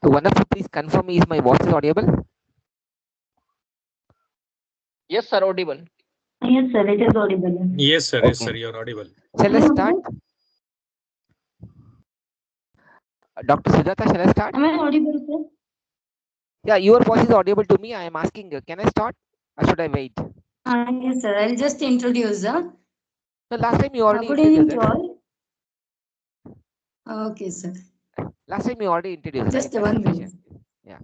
So one of you please confirm is my voice is audible? Yes, sir, audible. Yes, sir, it is audible. Yes, sir. Yes, sir. Okay. You're audible. Shall I start? Dr. Sujata, shall I start? Am I audible, sir? Yeah, your voice is audible to me. I am asking, can I start or should I wait? Yes, sir. I'll just introduce. No, last time you already Good evening introduced to it. all. Okay, sir. Last time you already introduced, Just right? one That's minute. sufficient. Yeah.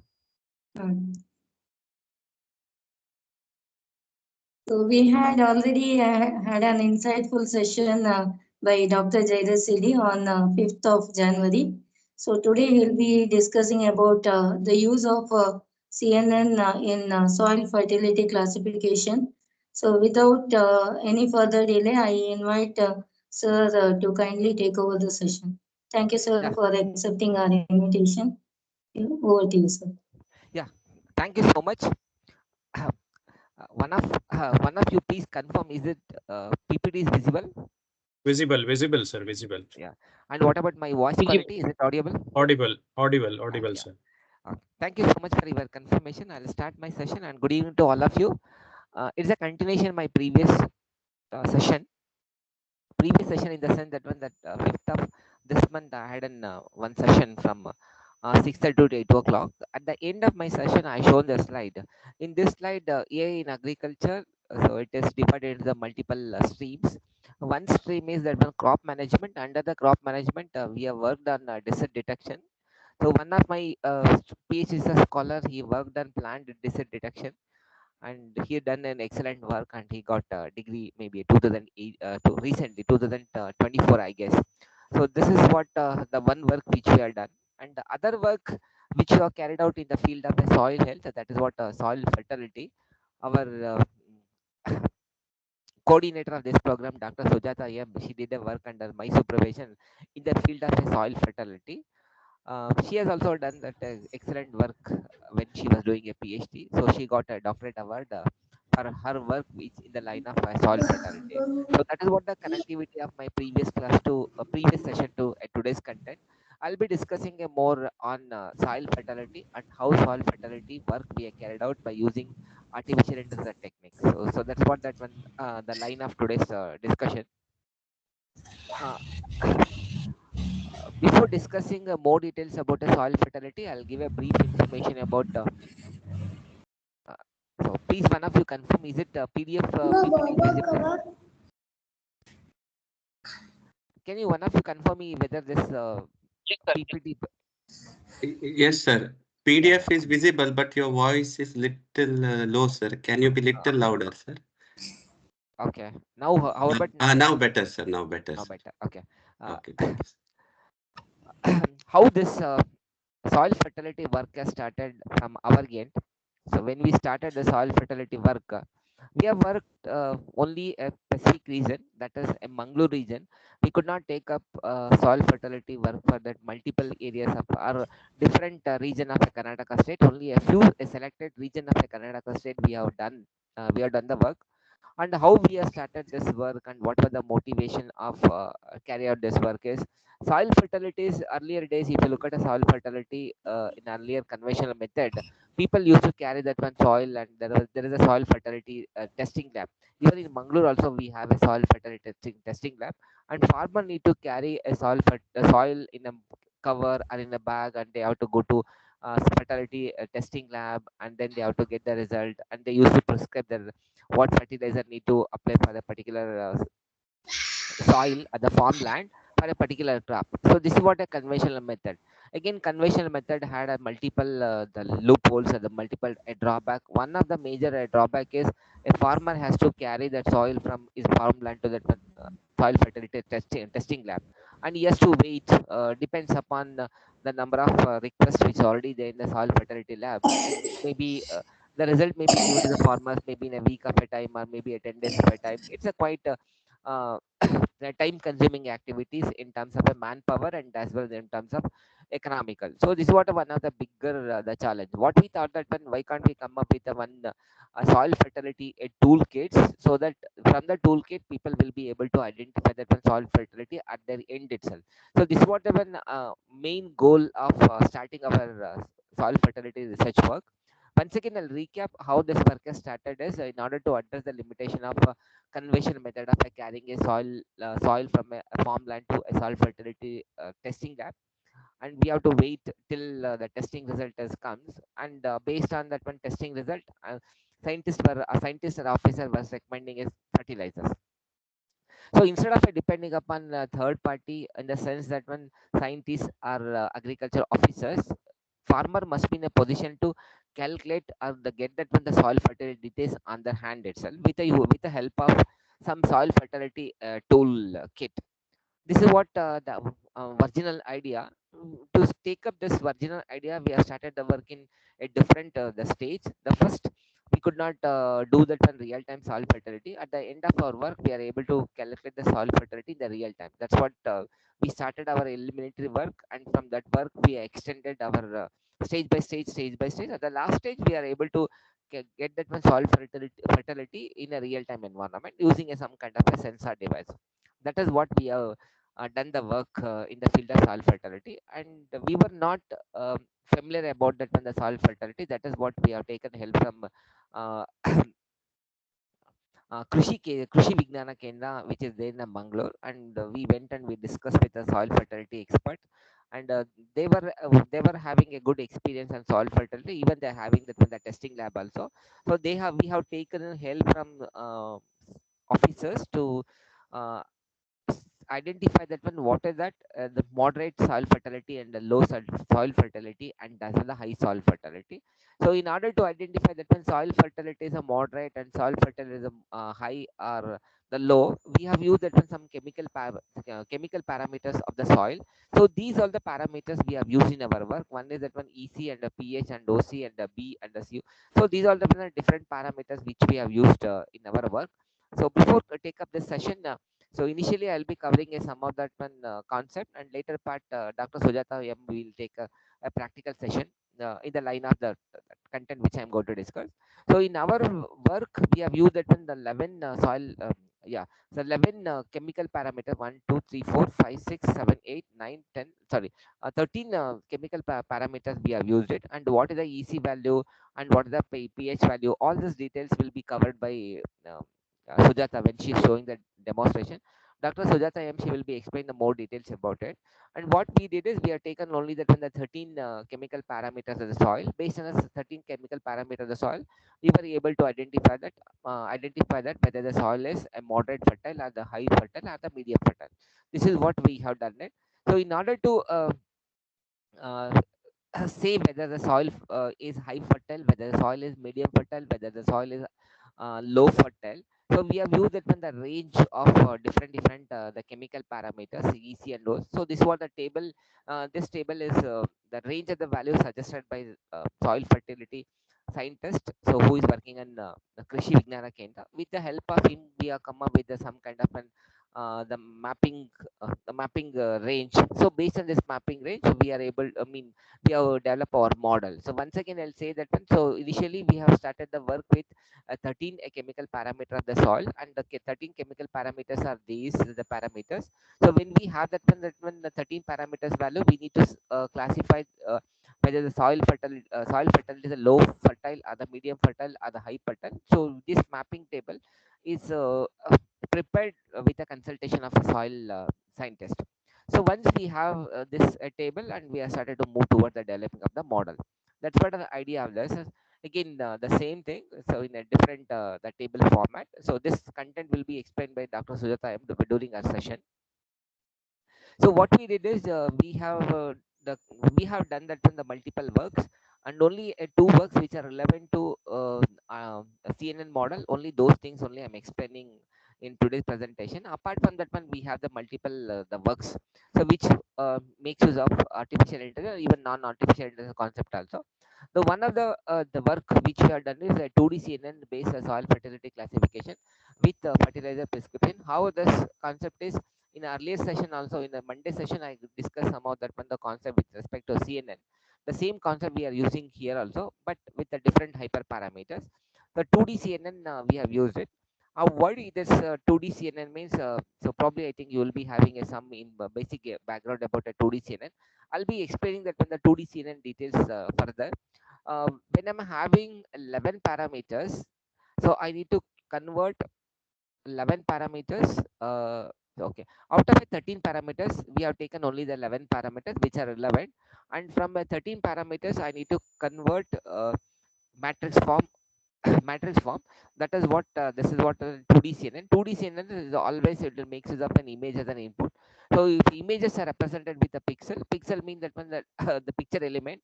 So we had already had an insightful session by Dr. Jaidas Sidi on 5th of January. So today we'll be discussing about the use of CNN in soil fertility classification. So without any further delay, I invite Sir to kindly take over the session. Thank you, sir, Yeah. for accepting our invitation. Over to you, sir. Yeah. Thank you so much. One of you please confirm, is it PPT is visible? Visible, sir. Visible. Yeah. And what about my voice quality? Is it audible? Audible, Yeah. sir. Okay. Thank you so much for your confirmation. I'll start my session and good evening to all of you. It's a continuation of my previous session. Previous session in the sense that when that 5th of this month I had an one session from 6:30 to 8 o'clock. At the end of my session, I shown the slide. In this slide, AI in agriculture, so it is divided into the multiple streams. One stream is that one crop management. Under the crop management, we have worked on disease detection. So one of my PhD scholar, he worked on plant disease detection, and he done an excellent work, and he got a degree maybe 2008 to recently 2024, I guess. So this is what the one work which we have done, and the other work which we have carried out in the field of the soil health, that is what soil fertility. Our coordinator of this program, Dr. Sujata M, she did a work under my supervision in the field of soil fertility. She has also done that excellent work when she was doing a PhD. So she got a doctorate award for her work which in the line of soil fertility. So that is what the connectivity of my previous class to previous session to today's content. I'll be discussing more on soil fertility and how soil fertility work we are carried out by using artificial intelligence techniques. So that's what that one the line of today's discussion. Uh, Before discussing more details about the soil fertility, I'll give a brief information about. Uh, so please, one of you confirm, is it PDF PPT visible? Can you one of you confirm me whether this Yes, sir. PPT? Yes, sir. PDF is visible, but your voice is little low, sir. Can you be little louder, sir? Okay. Now, how about now? Now better, sir. Now better, Now sir. better. Okay. Okay, thank you. How this soil fertility work has started from our end. So when we started the soil fertility work, We have worked only a specific region, that is a Mangalore region. We could not take up soil fertility work for that multiple areas of our different region of the Karnataka state. Only a few a selected region of the Karnataka state we have done. We have done the work, and how we have started this work and what was the motivation of carry out this work is soil fertilities. Earlier days, if you look at a soil fertility in earlier conventional method, people used to carry that one soil, and there is a soil fertility testing lab. Even in Mangalore also we have a soil fertility testing lab, and farmer need to carry a soil in a cover or in a bag, and they have to go to fertility testing lab, and then they have to get the result, and they used to prescribe the what fertilizer need to apply for the particular soil at the farmland for a particular crop. So this is what a conventional method. Again, conventional method had a multiple the loopholes and the multiple a drawback. One of the major drawback is a farmer has to carry that soil from his farmland to that soil fertility testing lab, and he has to wait. Depends upon the number of requests which are already there in the soil fertility lab. It may be the result may be given to the farmers maybe in a week of a time or maybe a 10 days of a time. It's a quite uh, the time consuming activities in terms of a manpower and as well in terms of economical. So this is what one of the bigger the challenge. What we thought that when why can't we come up with a one soil fertility a toolkits, so that from the toolkit people will be able to identify that one soil fertility at their end itself. So this is what the one main goal of starting our soil fertility research work. Once again, I'll recap how this work has started is in order to address the limitation of conventional method of carrying a soil from a farmland to a soil fertility testing lab, and we have to wait till the testing result is comes, and based on that one testing result, scientist or officer was recommending is fertilizers. So instead of depending upon third party in the sense that when scientists or agriculture officers, farmer must be in a position to calculate or get that when the soil fertility details on their hand itself with the help of some soil fertility tool kit. This is what the original idea. To take up this original idea, we have started the work in a different the stage. The first, we could not do that on real time soil fertility. At the end of our work, we are able to calculate the soil fertility in the real time. That's what we started our eliminatory work, and from that work we extended our stage by stage. At the last stage, we are able to get that one soil fertility in a real time environment using some kind of a sensor device. That is what we have done the work in the field of soil fertility, and we were not familiar about that one the soil fertility. That is what we have taken help from uh, Krishi Vignana Kendra, which is there in Bangalore, and we went and we discussed with the soil fertility expert, and they were having a good experience on soil fertility. Even they're having that in the testing lab also. So we have taken help from officers to uh, identify that one what is that the moderate soil fertility and the low soil fertility and as well the high soil fertility. So in order to identify that when soil fertility is a moderate and soil fertility is a high or the low, we have used that one some chemical parameters of the soil. So these are the parameters we have used in our work. One is that one EC and the pH and OC and the B and the CU. So these are the different parameters which we have used in our work. So before take up this session, so initially I'll be covering some of that one concept, and later part Dr. Sujata M will take a practical session in the line of the content which I'm going to discuss. So in our work, we have used that one the 11 soil, yeah, the 11 chemical parameter 1, 2, 3, 4, 5, 6, 7, 8, 9, 10. Sorry, 13 chemical parameters we have used it, and what is the EC value and what is the pH value. All these details will be covered by Sujata when she is showing the demonstration. Dr. Sujata M, she will be explaining the more details about it. And what we did is we have taken only that when the 13 chemical parameters of the soil. Based on the 13 chemical parameters of the soil, we were able to identify that whether the soil is a moderate fertile or the high fertile or the medium fertile. This is what we have done it. So in order to uh, say whether the soil is high fertile, whether the soil is medium fertile, whether the soil is low fertile. So we have used it in the range of different the chemical parameters EC and O. So this was the table. This table is the range of the values suggested by soil fertility scientist, so who is working on the Krishi Vignana Kendra. With the help of him, we have come up with some kind of an the mapping range. So based on this mapping range, we are able. I mean, we have developed our model. So once again, I'll say that. So initially, we have started the work with 13 chemical parameter of the soil, and the 13 chemical parameters are these the parameters. So when we have that one the 13 parameters value, we need to classify whether the soil fertility is a low fertile or the medium fertile or the high fertile. So this mapping table is prepared with a consultation of a soil scientist. So once we have this table, and we are started to move toward the developing of the model. That's what the idea of this is. Again, the same thing, so in a different the table format. So this content will be explained by Dr. Sujata M during our session. So what we did is the we have done that in the multiple works, and only two works which are relevant to CNN model. Only those things only I'm explaining in today's presentation. Apart from that one, we have the multiple the works, so which makes use of artificial intelligence, even non-artificial intelligence concept also. The one of the work which we have done is a 2D CNN based soil fertility classification with fertilizer prescription. How this concept is, in earlier session also, in the Monday session, I discussed some of that one the concept with respect to CNN. The same concept we are using here also, but with the different hyperparameters. The 2D CNN we have used it. What this 2D CNN means, so probably I think you will be having some in basic background about a 2D CNN. I'll be explaining that when the 2D CNN details further. When I'm having 11 parameters, so I need to convert 11 parameters. Okay, out of a 13 parameters, we have taken only the 11 parameters which are relevant, and from a 13 parameters, I need to convert matrix form. Matrix form. That is what this is what 2D CNN. 2D CNN is always, it will make use of an image as an input. So if images are represented with a pixel, pixel means that when the the picture element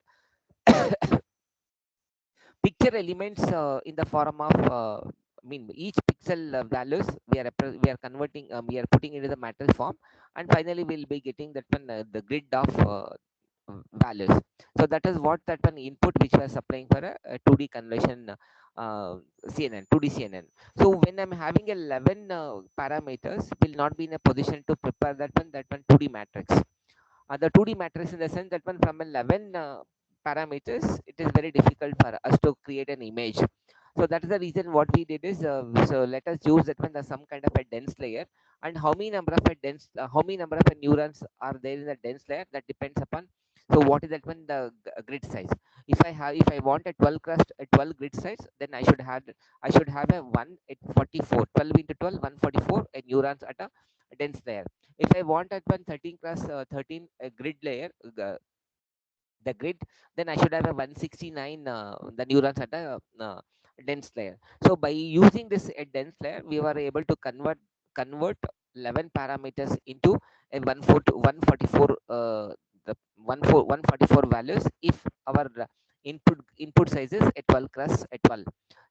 picture elements in the form of I mean each pixel values we are converting, we are putting into the matrix form, and finally we'll be getting that one the grid of values. So that is what that one input which we are supplying for a 2D conversion CNN 2D CNN. So when I'm having 11 parameters, will not be in a position to prepare that one 2D matrix. The 2D matrix, in the sense that one from 11 parameters, it is very difficult for us to create an image. So that is the reason what we did is, so let us use that one the some kind of a dense layer, and how many number of neurons are there in the dense layer, that depends upon. So what is that one the grid size? If I want a 12 grid size, then I should have a 1 at 44 12 into 12 144 neurons at a dense layer. If I want at one 13 cross 13 grid layer, the grid, then I should have a 169 the neurons at a dense layer. So by using this dense layer, we were able to convert 11 parameters into a 144 the 144 values if our input size is a 12 cross a 12.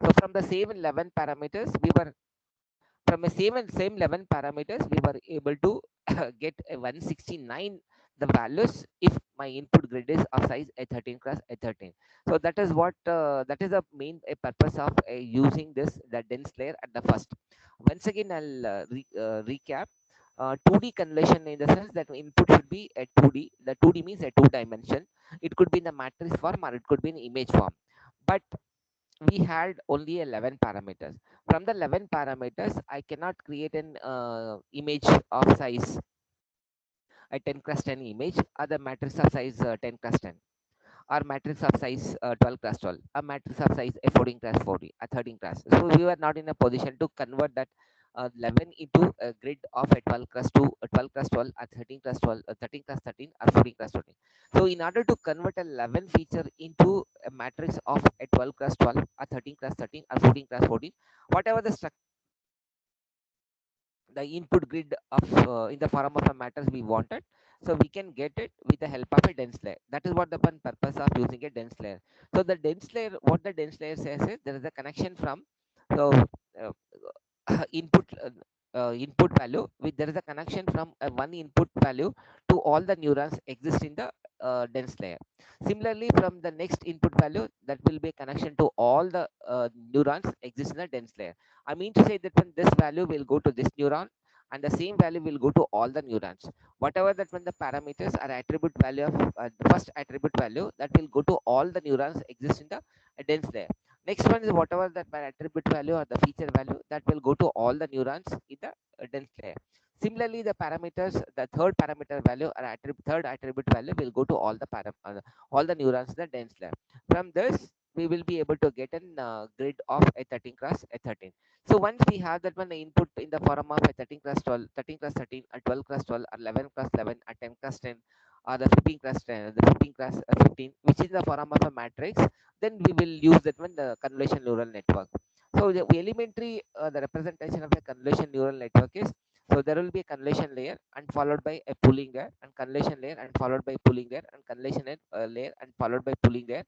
So from the same 11 parameters, we were from a same 11 parameters, we were able to get a 169 the values if my input grid is of size a 13 cross a 13. So that is what that is the main purpose of using this the dense layer at the first. Once again, I'll recap. 2D conversion, in the sense that input should be a 2D. The 2D means a two dimension. It could be in the matrix form or it could be in image form. But we had only 11 parameters. From the 11 parameters, I cannot create an image of size a 10 cross 10 image, or the matrix of size 10 cross 10, or matrix of size 12 cross 12, a matrix of size a 14 cross 40, a 13 cross. So we were not in a position to convert that 11 into a grid of a 12 cross 2, a 12 cross 12, a 13 cross 12, a 13 cross 13, or 14 cross 14. So in order to convert a 11 feature into a matrix of a 12 cross 12, a 13 cross 13, or 14 cross 14, whatever the the input grid of in the form of a matrix we wanted, so we can get it with the help of a dense layer. That is what the one purpose of using a dense layer. So the dense layer, what the dense layer says is, there is a connection from, so uh, input value with, there is a connection from one input value to all the neurons exist in the dense layer. Similarly, from the next input value, that will be a connection to all the neurons exist in the dense layer. I mean to say that when this value will go to this neuron, and the same value will go to all the neurons. Whatever that when the parameters are attribute value of the first attribute value, that will go to all the neurons exist in the dense layer. Next one is whatever that by attribute value or the feature value, that will go to all the neurons in the dense layer. Similarly, the parameters, the third parameter value or third attribute value will go to all the neurons in the dense layer. From this, we will be able to get a grid of a 13 cross a 13. So once we have that one input in the form of a 13 cross 12, 13 cross 13, a 12 cross 12, or 11 cross 11, a 10 cross 10, or the 15 cross 10, the 15 cross 15, which is the form of a matrix, then we will use that one the convolution neural network. So the elementary the representation of a convolution neural network is, so there will be a convolution layer and followed by a pooling layer, and convolution layer and followed by pooling layer, and convolution layer and followed by pooling layer.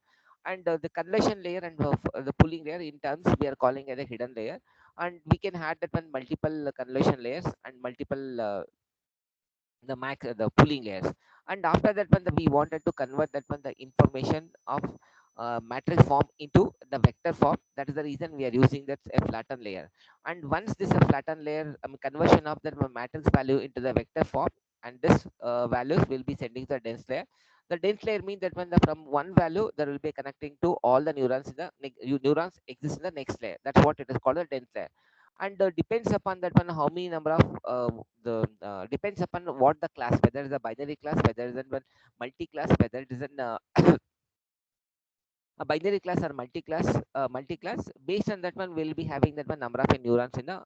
And the convolution layer and the pooling layer in terms we are calling as a hidden layer, and we can add that one multiple convolution layers and multiple the pooling layers. And after that one we wanted to convert that one the information of matrix form into the vector form. That is the reason we are using that a flatten layer. And once this a flatten layer conversion of that matrix value into the vector form, and this values will be sending to the dense layer. The dense layer means that when the from one value there will be connecting to all the neurons in the neurons exist in the next layer. That's what it is called a dense layer. And depends upon that one how many number of the depends upon what the class, whether it's a binary class, whether it's a multi-class, whether it is an a binary class or multi-class. Based on that one we'll be having that one number of neurons in the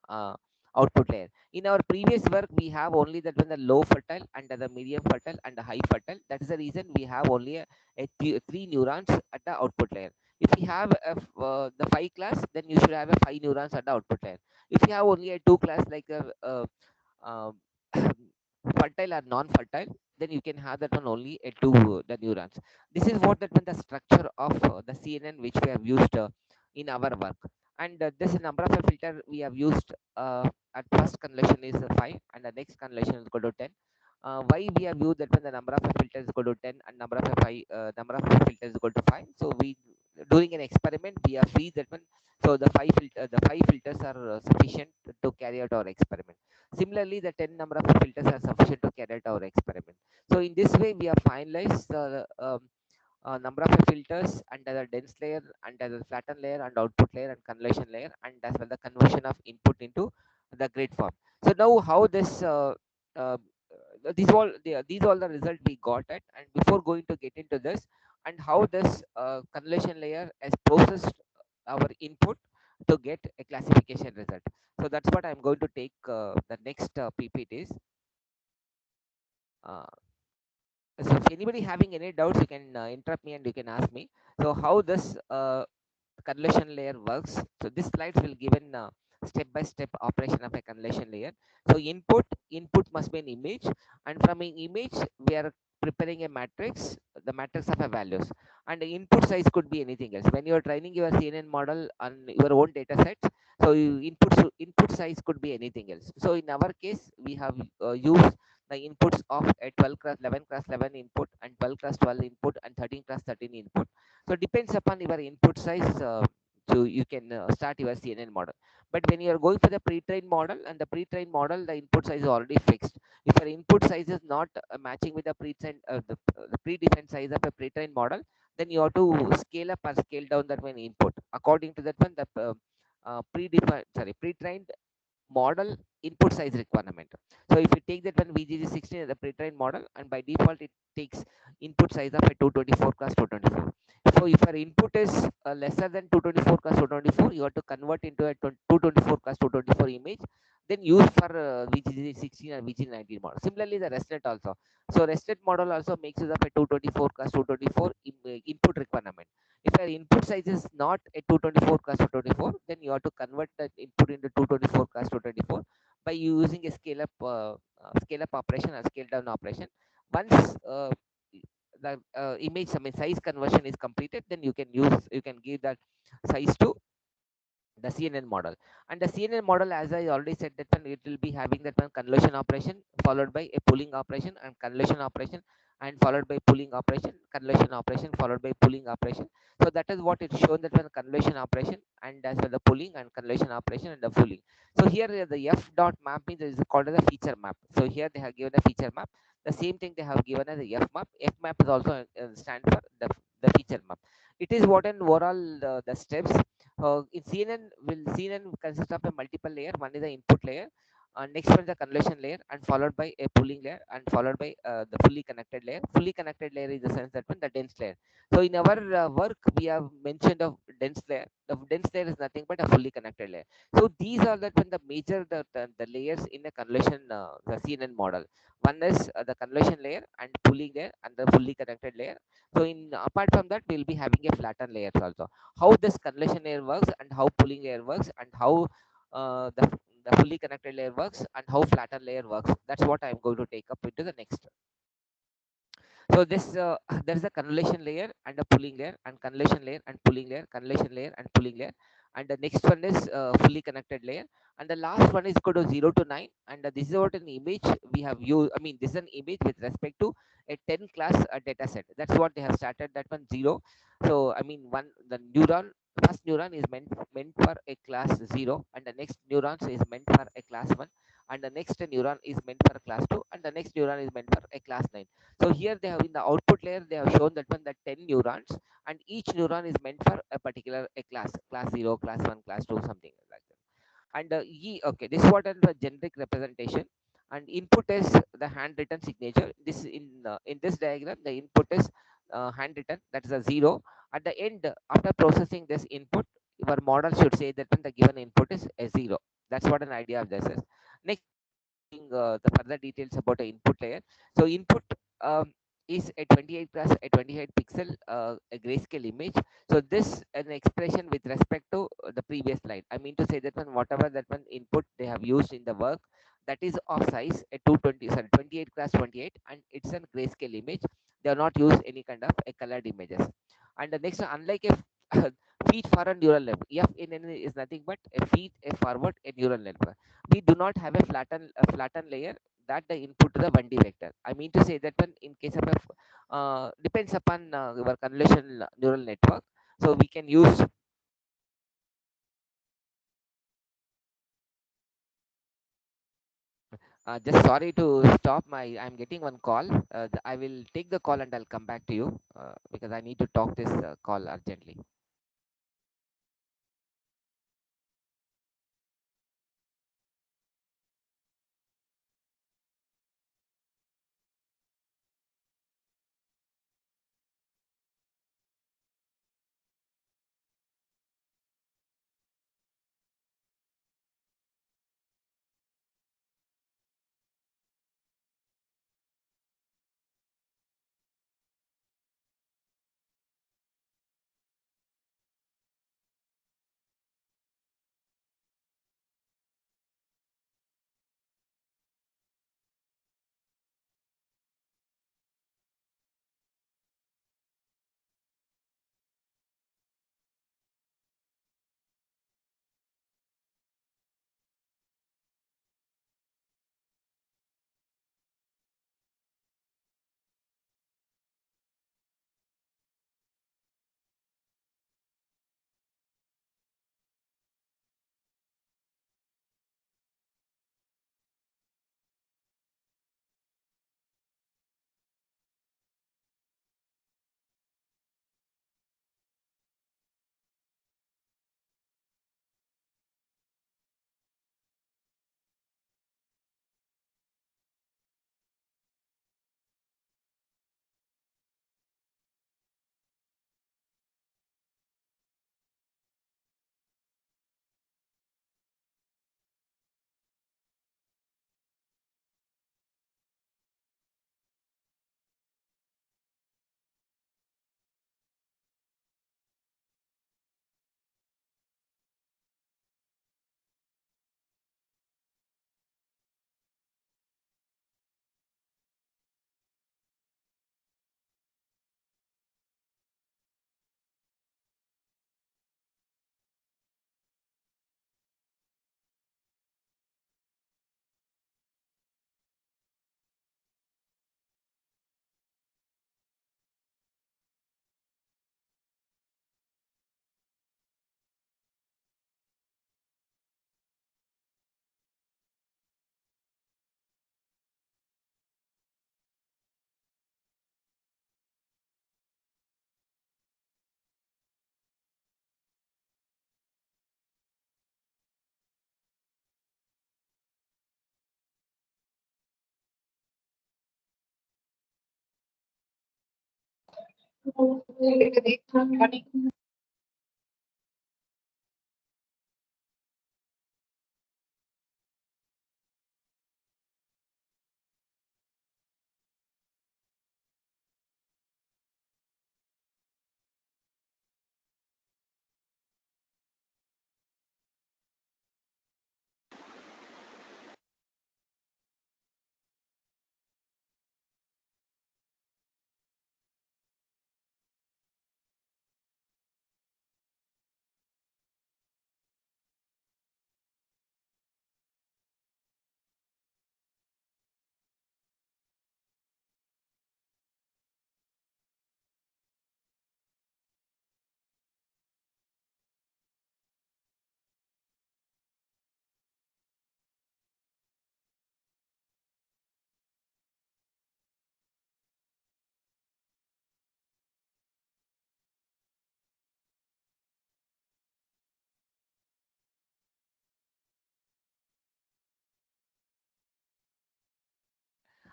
output layer. In our previous work we have only that one the low fertile and the medium fertile and the high fertile. That is the reason we have only three neurons at the output layer. If you have the 5 class, then you should have a 5 neurons at the output layer. If you have only a 2 class like uh, fertile or non-fertile, then you can have that one only a two the neurons. This is what that one the structure of the CNN which we have used in our work. And this number of a filter we have used at first convolution is 5, and the next convolution is equal to 10. Why we have used that when the number of filters is equal to 10 and number of number of filters is equal to 5. So we doing an experiment we are free that one. So the 5 filters are sufficient to carry out our experiment. Similarly, the 10 number of filters are sufficient to carry out our experiment. So in this way, we have finalized the number of filters under the dense layer, under the flatten layer, and output layer, and convolution layer, and as well the conversion of input into the grid form. So now, how this these all the result we got at, and before going to get into this, and how this convolution layer has processed our input to get a classification result. So that's what I'm going to take the next PPTs. Uh, so if anybody having any doubts, you can interrupt me and you can ask me. So how this convolution layer works. So this slides will give an step-by-step operation of a convolution layer. So input must be an image, and from an image we are preparing a matrix, the matrix of a values, and the input size could be anything else. When you are training your CNN model on your own data sets, so input size could be anything else. So in our case, we have used the inputs of a 12 cross 11 cross 11 input, and 12 cross 12 input, and 13 cross 13 input. So depends upon your input size, so you can start your CNN model. But when you are going for the pre-trained model, and the pre-trained model, the input size is already fixed. If your input size is not matching with the the predefined size of a pre-trained model, then you have to scale up or scale down that one input according to that one the pre-trained model input size requirement. So if you take that one VGG16 as a pre-trained model, and by default it takes input size of a 224 cross 224. So if your input is lesser than 224 cross 224, you have to convert into a 224 cross 224 image, then use for VGG16 or VGG19 model. Similarly, the RESTNet also. So RESTNet model also makes use of a 224 cross 224 input requirement. If your input size is not a 224 cross 224, then you have to convert that input into 224 cross 224 by using a scale up operation or scale down operation. Once the image, I mean size conversion is completed, then you can give that size to the CNN model. And the CNN model, as I already said, that one it will be having that one convolution operation followed by a pooling operation and convolution operation and followed by pulling operation, convolution operation followed by pulling operation. So that is what it's shown, that when convolution operation and as well the pulling and convolution operation and the pulling. So here the f dot map means is called as a feature map. So here they have given a feature map. The same thing they have given as a f map. F map is also stand for the feature map. It is what an overall the steps. In CNN will CNN consists of a multiple layer. One is the input layer, next one is the convolution layer, and followed by a pulling layer, and followed by the fully connected layer. Fully connected layer is the sense that one the dense layer. So in our work we have mentioned of dense layer. The dense layer is nothing but a fully connected layer. So these are the major the layers in the convolution the CNN model. One is the convolution layer and pulling layer and the fully connected layer. So in apart from that we'll be having a flattened layers also. How this convolution layer works and how pulling layer works and how the fully connected layer works and how flattened layer works. That's what I'm going to take up into the next. So this there is a convolution layer and a pulling layer and convolution layer and pulling layer, convolution layer and pulling layer, and the next one is fully connected layer, and the last one is equal to 0 to 9, and this is what an image we have used. I mean, this is an image with respect to a 10 class data set. That's what they have started, that one 0. So I mean, one the neuron, first neuron is meant for a class 0, and the next neurons is meant for a class 1, and the next neuron is meant for a class 2, and the next neuron is meant for a class 9. So here they have in the output layer they have shown that one the 10 neurons, and each neuron is meant for a particular a class 0, class 1, class 2, something like that. And okay, this is what is the generic representation, and input is the handwritten signature. This in this diagram the input is handwritten, that is a 0. At the end, after processing this input, your model should say that when the given input is a 0. That's what an idea of this is. Next the further details about the input layer. So input is a 28 plus a 28 pixel a grayscale image. So this an expression with respect to the previous slide. I mean to say that when whatever that one input they have used in the work, that is of size a 220 sorry 28 class 28, and it's a grayscale image. They have not used any kind of a colored images. And the next, unlike a feed forward neural network, F in N is nothing but a feed a forward a neural network. We do not have a flattened layer that the input to the 1D vector. I mean to say that when in case of a depends upon your convolution neural network, so we can use just sorry to stop my, I'm getting one call. I will take the call and I'll come back to you because I need to talk this call urgently.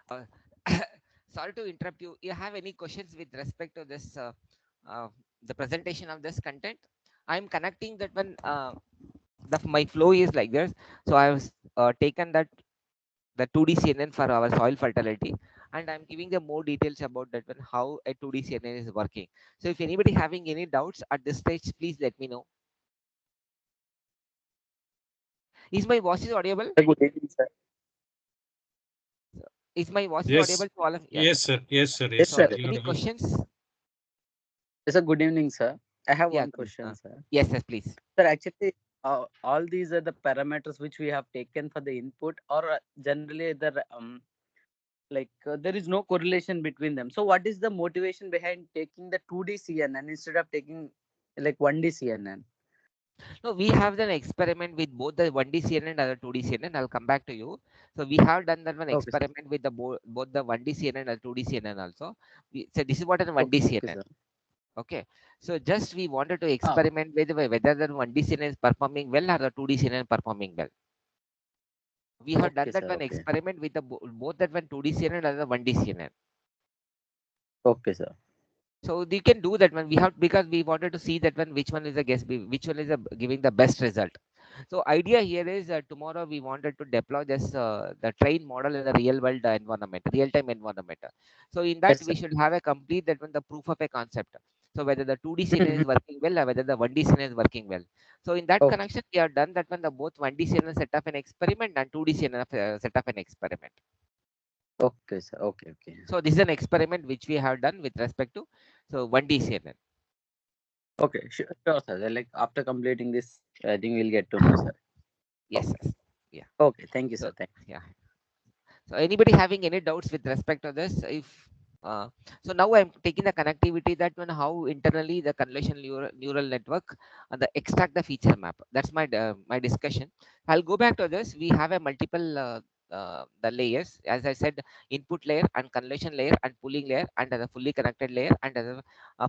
Uh, sorry to interrupt you. You have any questions with respect to this, uh, the presentation of this content? I'm connecting that one. My flow is like this. So I have taken that the 2D CNN for our soil fertility, and I'm giving the more details about that one, how a 2D CNN is working. So if anybody having any doubts at this stage, please let me know. Is my voice is audible? Good evening, sir. Is my voice is Yes. audible to all of? Yes, sir. Yes, sir. Yes, Yes, So sir. sir. any You're audible. questions? Yes, sir. Good evening, sir. I have Yeah. one question, sir. Yes, yes, please. Sir, actually, all these are the parameters which we have taken for the input, or generally there is no correlation between them. So, what is the motivation behind taking the 2D CNN instead of taking like 1D CNN? No, we have done experiment with both the 1D CNN and the 2D CNN. I'll come back to you. So we have done that one Okay, sir. experiment with the both the 1D CNN and 2D CNN also. So this is what is 1D Okay, CNN. sir. Okay. So just we wanted to Ah, experiment with whether the 1D CNN is performing well or the 2D CNN performing well. We have done okay, that sir. one Okay. experiment with the both that one 2D CNN and the 1D CNN. Okay, sir. So you can do that one. We have because we wanted to see that one which one is the which one is giving the best result. So idea here is tomorrow we wanted to deploy this the train model in the real world environment, real time environment. So in that Yes, sir. we should have a complete that one the proof of a concept. So whether the 2D CNN is working well or whether the 1D CNN is working well. So in that Okay. connection we have done that one the both 1D CNN set up an experiment and 2D CNN set up an experiment. Okay, sir. Okay. Okay. So this is an experiment which we have done with respect to 1D CNN. Okay. Sure, sir. Like after completing this, I think we'll get to know, sir. Yes, yes. Yeah. Okay. Thank you, So sir. Thank yeah. So anybody having any doubts with respect to this? If so now I'm taking the connectivity that one how internally the convolution neural network and the extract the feature map. That's my discussion. I'll go back to this. We have a multiple the layers, as I said, input layer and convolution layer and pooling layer and the fully connected layer and the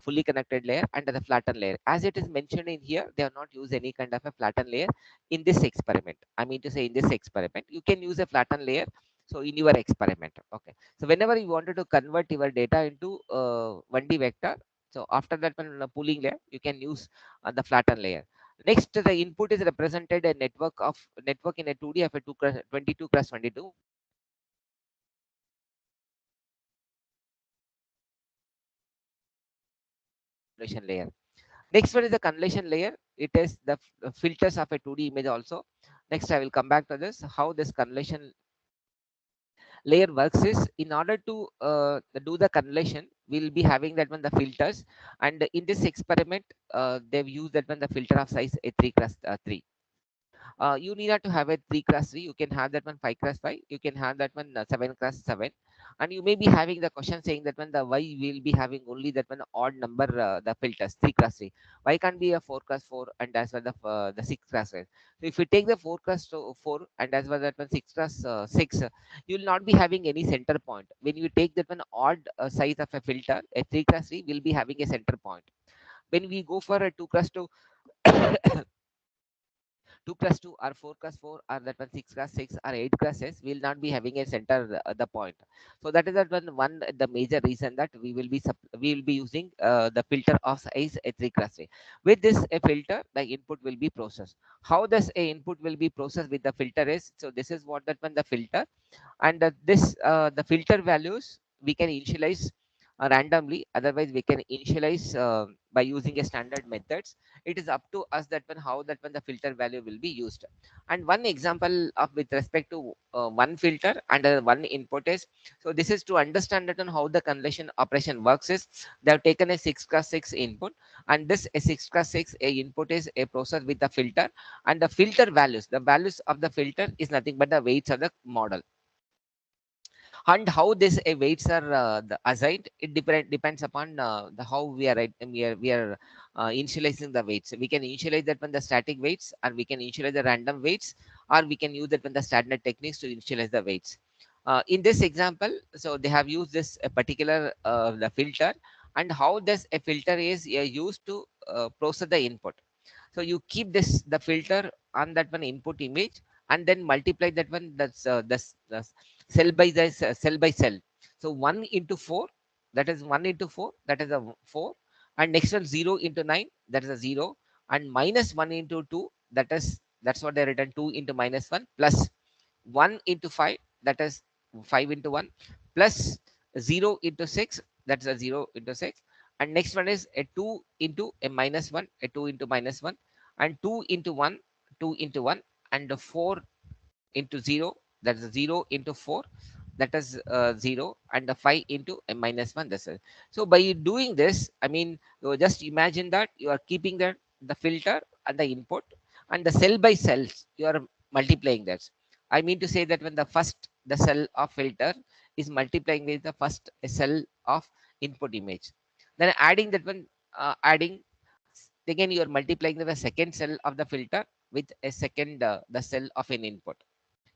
fully connected layer and the flattened layer. As it is mentioned in here, they have not used any kind of a flattened layer in this experiment. I mean to say in this experiment, you can use a flattened layer. So in your experiment, okay. So whenever you wanted to convert your data into 1D vector, so after that one pooling layer, you can use the flattened layer. Next, the input is represented a network in a 2D of a 22 cross 22 convolution layer. Next one is the convolution layer. It is the filters of a 2D image also. Next, I will come back to this how this convolution layer works is in order to do the convolution we'll be having that one the filters, and in this experiment they've used that one the filter of size a 3 cross 3. You need not to have a 3 cross 3, you can have that one 5 cross 5, you can have that one 7 cross 7, and you may be having the question saying that when the why will be having only that one odd number the filters 3 cross 3, why can't be a 4 cross 4 and as well the 6 cross 5. So if you take the 4 cross 4 and as well that one 6 cross 6, you will not be having any center point. When you take that one odd size of a filter, a 3 cross 3 will be having a center point. When we go for a 2 cross 2 2 cross 2 or 4 cross 4 or that one 6 cross 6 or 8 cross 6 will not be having a center the point. So that is that one the major reason that we will be using the filter of size a 3 cross 3. With this a filter, the input will be processed. How does a input will be processed with the filter is, so this is what that one the filter, and this the filter values we can initialize randomly, otherwise we can initialize by using a standard methods. It is up to us that one how that one the filter value will be used. And one example of with respect to one filter and one input is, so this is to understand that on how the conversion operation works is, they have taken a 6 cross 6 input, and this a 6 cross 6 a input is a process with the filter, and the values of the filter is nothing but the weights of the model. And how this weights are assigned, it depends upon the how we are initializing the weights. We can initialize that when the static weights, or we can initialize the random weights, or we can use that when the standard techniques to initialize the weights. In this example, so they have used this a particular the filter, and how this a filter is used to process the input. So you keep this the filter on that one input image, and then multiply that one, that's cell by the cell by cell. So 1 into 4, that is 1 into 4, that is a 4, and next one 0 into 9, that is a 0, and minus 1 into 2, that's what they written, 2 into minus 1, plus 1 into 5, that is 5 into 1, plus 0 into 6, that's a 0 into 6, and next one is a 2 into a minus 1, a 2 into minus 1, and 2 into 1, 2 into 1, and a 4 into 0, that is 0 into 4, that is 0, and the 5 into a minus 1, that's it. So by doing this, I mean, you just imagine that you are keeping the filter and the input, and the cell by cells you are multiplying that. I mean to say that when the cell of filter is multiplying with the first cell of input image, then adding that one, adding again you are multiplying the second cell of the filter with a second the cell of an input.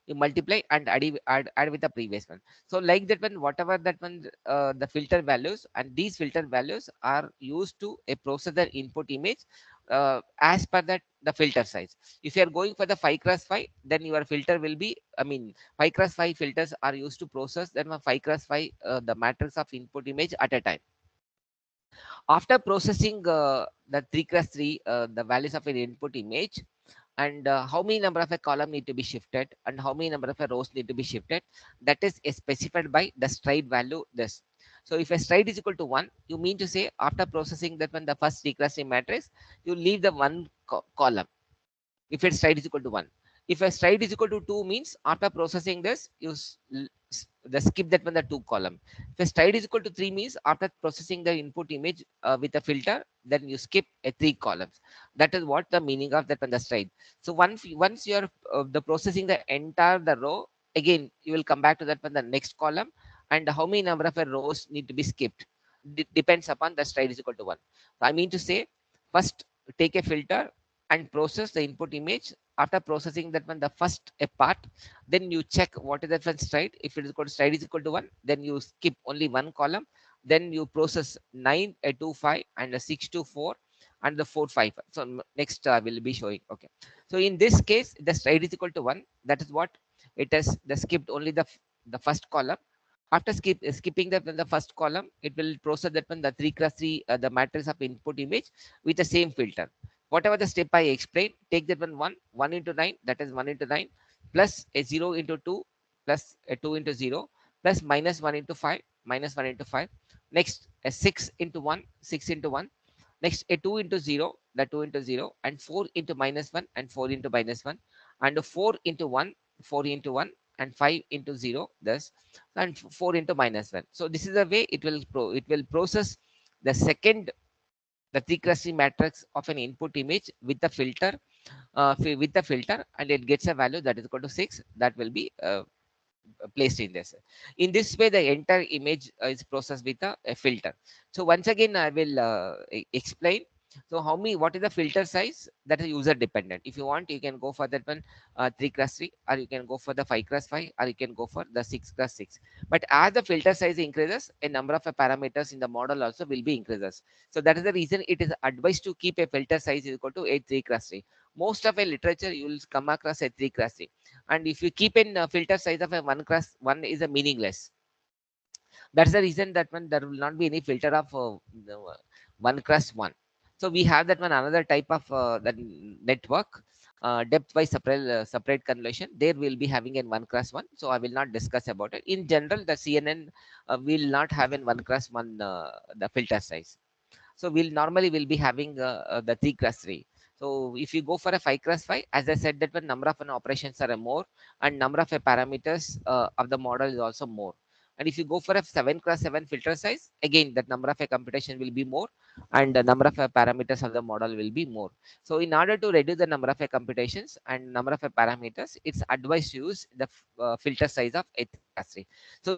You multiply and add with the previous one. So like that one, whatever that one the filter values, and these filter values are used to a processor input image as per that the filter size. If you are going for the 5 cross 5, then your filter will be, I mean, 5 cross 5 filters are used to process then 5 cross 5 the matrix of input image at a time. After processing the 3 cross 3 the values of an input image, and how many number of a column need to be shifted, and how many number of a rows need to be shifted, that is specified by the stride value this. So if a stride is equal to 1, you mean to say after processing that one the first recursive matrix, you leave the one column if its stride is equal to 1. If a stride is equal to 2 means after processing this, you the skip that one the 2 column. If a stride is equal to 3 means after processing the input image with a filter, then you skip a 3 columns. That is what the meaning of that one the stride. So once you are the processing the entire the row, again you will come back to that one the next column, and how many number of rows need to be skipped depends upon the stride is equal to 1. So I mean to say, first take a filter and process the input image. After processing that one the first a part, then you check what is that one stride. If it is equal to stride is equal to 1, then you skip only one column. Then you process 9 a 2 5 and a 6 to 4 and the 4 5. So next will be showing. Okay, so in this case the stride is equal to 1, that is what it has the skipped only the first column. After skipping the first column, it will process that one the 3 cross 3 the matrix of input image with the same filter. Whatever the step I explained, take that one 1 into 9, that is 1 into 9, plus a 0 into 2, plus a 2 into 0, plus minus 1 into 5, minus 1 into 5. Next, a 6 into 1, 6 into 1. Next, a 2 into 0, the 2 into 0, and 4 into minus 1, and 4 into minus 1, and a 4 into 1, 4 into 1, and 5 into 0, thus, and 4 into minus 1. So this is the way it will process the second the 3 cross 3 matrix of an input image with the filter and it gets a value that is equal to 6, that will be placed in this. In this way the entire image is processed with a filter. So once again I will explain So what is the filter size? That is user dependent. If you want, you can go for that one 3x3, or you can go for the 5x5, or you can go for the 6x6. But as the filter size increases, a number of parameters in the model also will be increases. So that is the reason it is advised to keep a filter size equal to a 3x3. Most of a literature you will come across a 3x3, and if you keep in filter size of a 1x1 is a meaningless. That's the reason that one there will not be any filter of the, one crust one. So we have that one another type of that network depth by separate convolution. There will be having in one crust one. So I will not discuss about it. In general, the CNN will not have in one crust one the filter size. So we'll normally will be having the 3x3. So if you go for a 5x5, as I said, that one number of operations are more, and number of parameters of the model is also more. And if you go for a 7x7 filter size, again that number of a computation will be more, and the number of parameters of the model will be more. So in order to reduce the number of computations and number of parameters, it's advised to use the filter size of a 3x3. So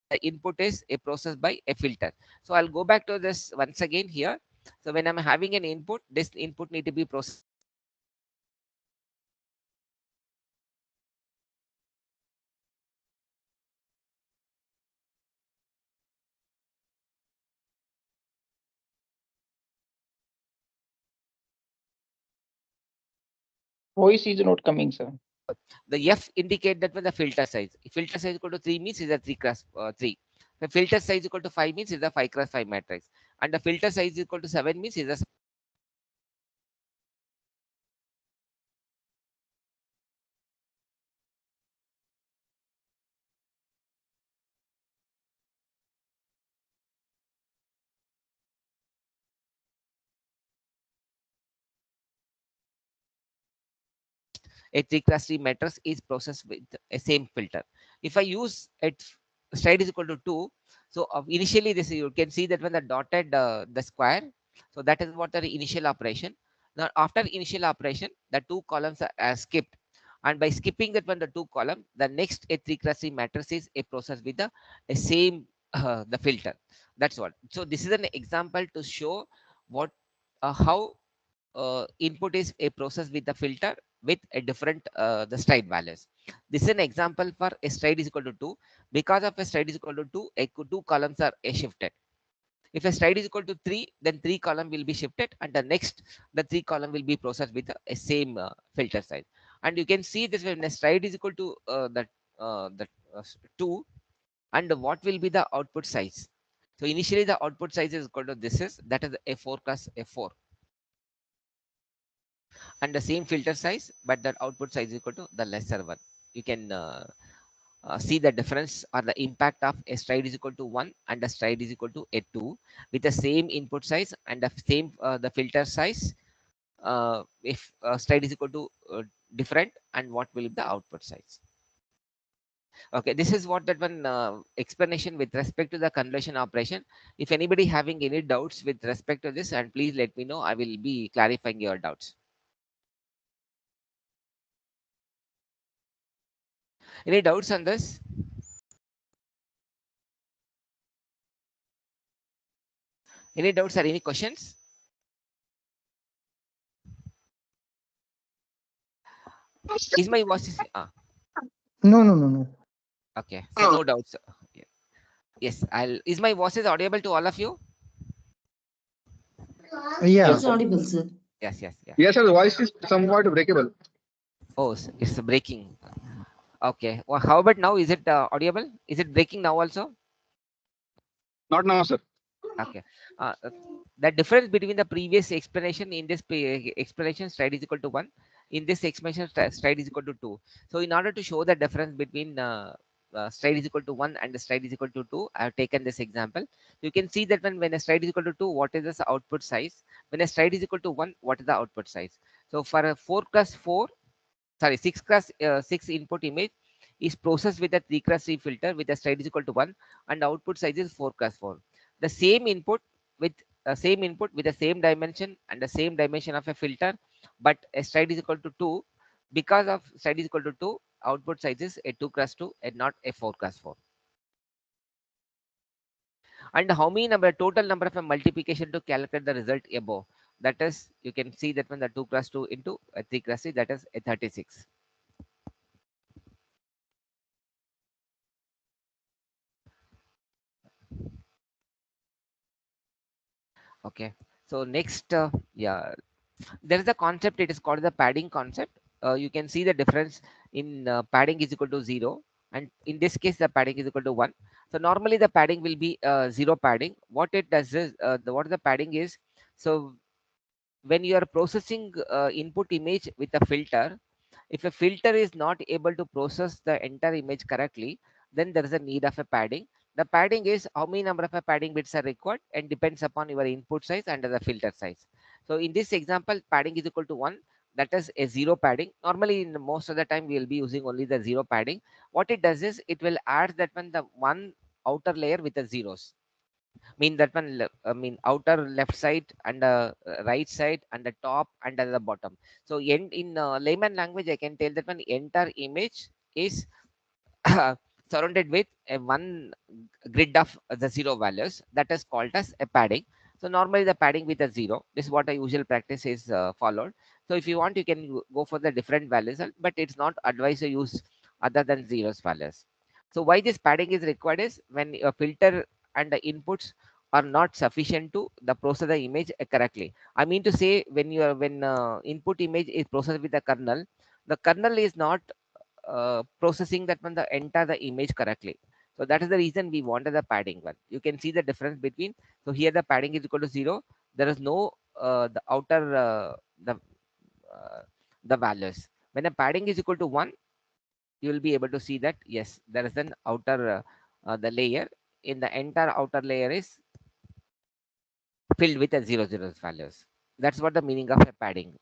the input is a process by a filter. So I'll go back to this once again here. So when I'm having an input, this input need to be processed. Voice is not coming, sir. The F indicate that when the filter size. If filter size equal to 3 means is a 3 cross 3. The filter size equal to 5 means is a 5 cross 5 matrix. And the filter size equal to 7 means is a a 3 class 3 matrix is processed with a same filter. If I use it stride is equal to 2, so initially this you can see that when the dotted the square, so that is what the initial operation. Now after initial operation, the two columns are skipped, and by skipping that one the two column, the next a 3 class 3 matrix is a process with the a same the filter. That's what. So this is an example to show what how input is a process with the filter with a different the stride values. This is an example for a stride is equal to 2. Because of a stride is equal to 2, two columns are shifted. If a stride is equal to 3, then 3 column will be shifted, and the next the 3 column will be processed with a same filter size. And you can see this when a stride is equal to that 2, and what will be the output size. So initially the output size is equal to this is that is a 4 plus a 4, and the same filter size, but that output size is equal to the lesser one. You can see the difference or the impact of a stride is equal to 1 and a stride is equal to a 2 with the same input size and the same the filter size. If stride is equal to different, and what will be the output size. Okay, this is what that one explanation with respect to the conversion operation. If anybody having any doubts with respect to this, and please let me know, I will be clarifying your doubts. Any doubts on this? Any doubts or any questions? Is my voice is No, no, no, no. okay? So no doubts. Yeah. Yes, I'll. Is my voice is audible to all of you? Yeah. It's audible, sir. Yes, yes, yeah. Yes, sir. The voice is somewhat breakable. Oh, it's breaking. Okay. Well, how about now? Is it audible? Is it breaking now also? Not now, sir. Okay. The difference between the previous explanation in this explanation stride is equal to 1. In this explanation stride is equal to 2. So in order to show the difference between stride is equal to 1 and the stride is equal to 2, I have taken this example. You can see that when a stride is equal to 2, what is the output size? When a stride is equal to 1, what is the output size? So for a 4 plus 4, sorry, 6 class 6 input image is processed with a 3 class 3 filter with a stride is equal to 1, and the output size is 4 class 4. The same input with the same dimension and the same dimension of a filter, but a stride is equal to 2. Because of stride is equal to 2, output size is a 2 class 2 and not a 4 class 4. And how many total number of a multiplication to calculate the result above? that is, you can see that when the 2 cross 2 into 3 cross 3, that is a 36. Okay, so next, yeah, there is a concept, it is called the padding concept. You can see the difference in padding is equal to 0, and in this case the padding is equal to 1. So normally the padding will be 0 padding. What it does is, what the padding is, so when you are processing input image with a filter, if a filter is not able to process the entire image correctly, then there is a need of a padding. The padding is how many number of a padding bits are required and depends upon your input size and the filter size. So in this example, padding is equal to 1. That is a 0 padding. Normally, in most of the time, we will be using only the 0 padding. What it does is it will add that one, the one outer layer with the zeros, mean that one I mean outer left side and right side and the top and the bottom. So in layman language, I can tell that one entire image is surrounded with a one grid of the zero values, that is called as a padding. So normally the padding with a zero, this is what a usual practice is followed. So if you want, you can go for the different values, but it's not advised to use other than zeros values. So why this padding is required is when a filter and the inputs are not sufficient to the process the image correctly. I mean to say, when input image is processed with the kernel is not processing that one the enter the image correctly. So that is the reason we wanted the padding one. You can see the difference between. So here the padding is equal to 0. There is no the outer uh, the values. When the padding is equal to 1, you will be able to see that yes, there is an outer the layer. In the entire outer layer is filled with the 0 values. That's what the meaning of a padding.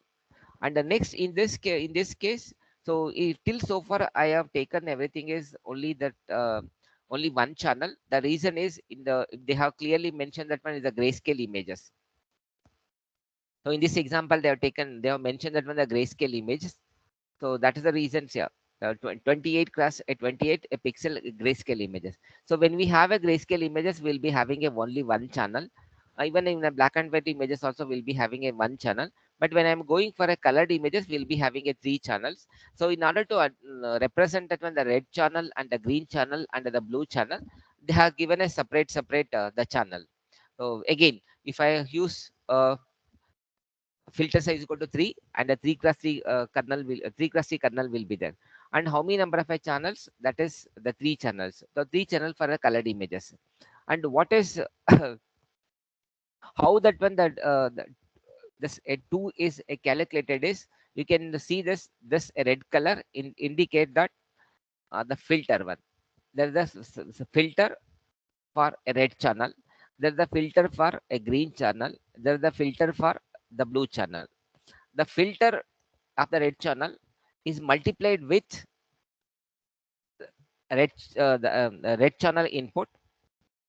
And the next, in this case, so if till so far I have taken everything is only that only one channel. The reason is, in the they have clearly mentioned that one is the grayscale images. So in this example, they have mentioned that one the grayscale images. So that is the reasons here. 28 cross 28 a pixel grayscale images. So when we have a grayscale images, we'll be having a only one channel. Even in the black and white images also we'll be having a one channel. But when I'm going for a colored images, we'll be having a three channels. So in order to represent that one, the red channel and the green channel and the blue channel, they have given a separate the channel. So again, if I use filter size equal to 3 and a 3 cross 3 kernel will 3 cross 3 kernel will be there. And how many number of channels? That is the three channels. The three channel for the colored images. And what is how that one that this a 2 is a calculated is, you can see this a red color indicate that the filter one. There is a filter for a red channel. There is a filter for a green channel. There is a filter for the blue channel. The filter of the red channel is multiplied with the red channel input.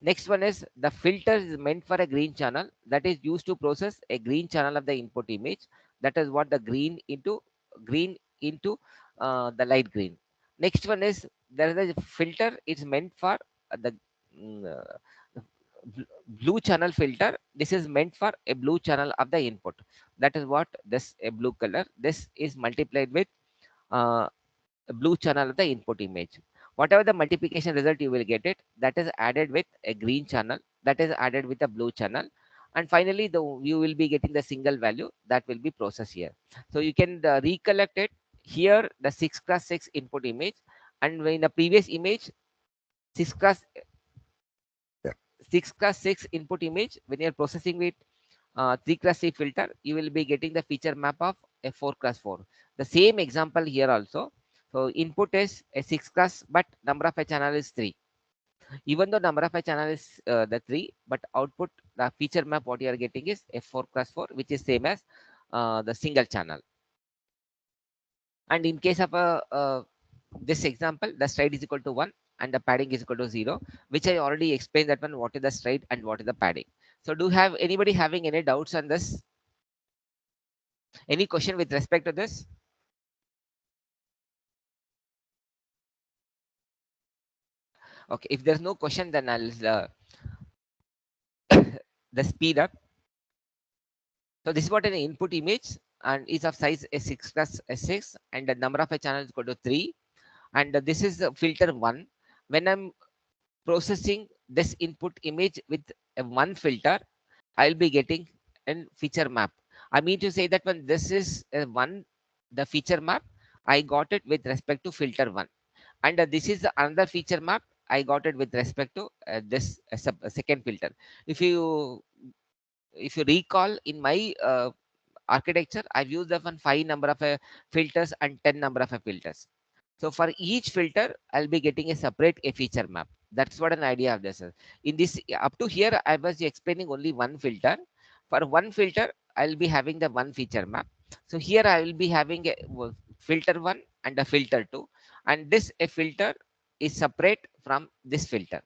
Next one is the filter is meant for a green channel, that is used to process a green channel of the input image. That is what the green into the light green. Next one is there is a filter. It's meant for the mm, uh, blue channel filter. This is meant for a blue channel of the input. That is what this a blue color. This is multiplied with uh, a blue channel of the input image. Whatever the multiplication result you will get it, that is added with a green channel, that is added with a blue channel, and finally you will be getting the single value that will be processed here. So you can recollect it here, the 6 cross 6 input image, and in the previous image 6 cross 6 cross 6 input image, when you are processing with 3 cross 3 filter, you will be getting the feature map of a 4 cross 4. The same example here also. So input is a 6 cross, but number of a channel is 3. Even though number of a channel is the 3, but output, the feature map what you are getting is a 4 cross 4, which is same as the single channel. And in case of this example, the stride is equal to 1 and the padding is equal to 0, which I already explained that one, what is the stride and what is the padding. So do have anybody having any doubts on this? Any question with respect to this? Okay, if there's no question, then I'll the speed up. So this is what an input image and is of size S6 plus S6 and the number of a channel is equal to 3. And this is filter 1. When I'm processing this input image with one filter, I'll be getting a feature map. I mean to say that when this is the feature map, I got it with respect to filter 1. And this is another feature map. I got it with respect to this second filter. If you recall in my architecture, I've used the one 5 number of filters and 10 number of filters. So for each filter, I'll be getting a separate feature map. That's what an idea of this is. In this, up to here, I was explaining only one filter. For one filter, I'll be having the one feature map. So here I will be having a filter 1 and a filter 2. And this a filter is separate from this filter.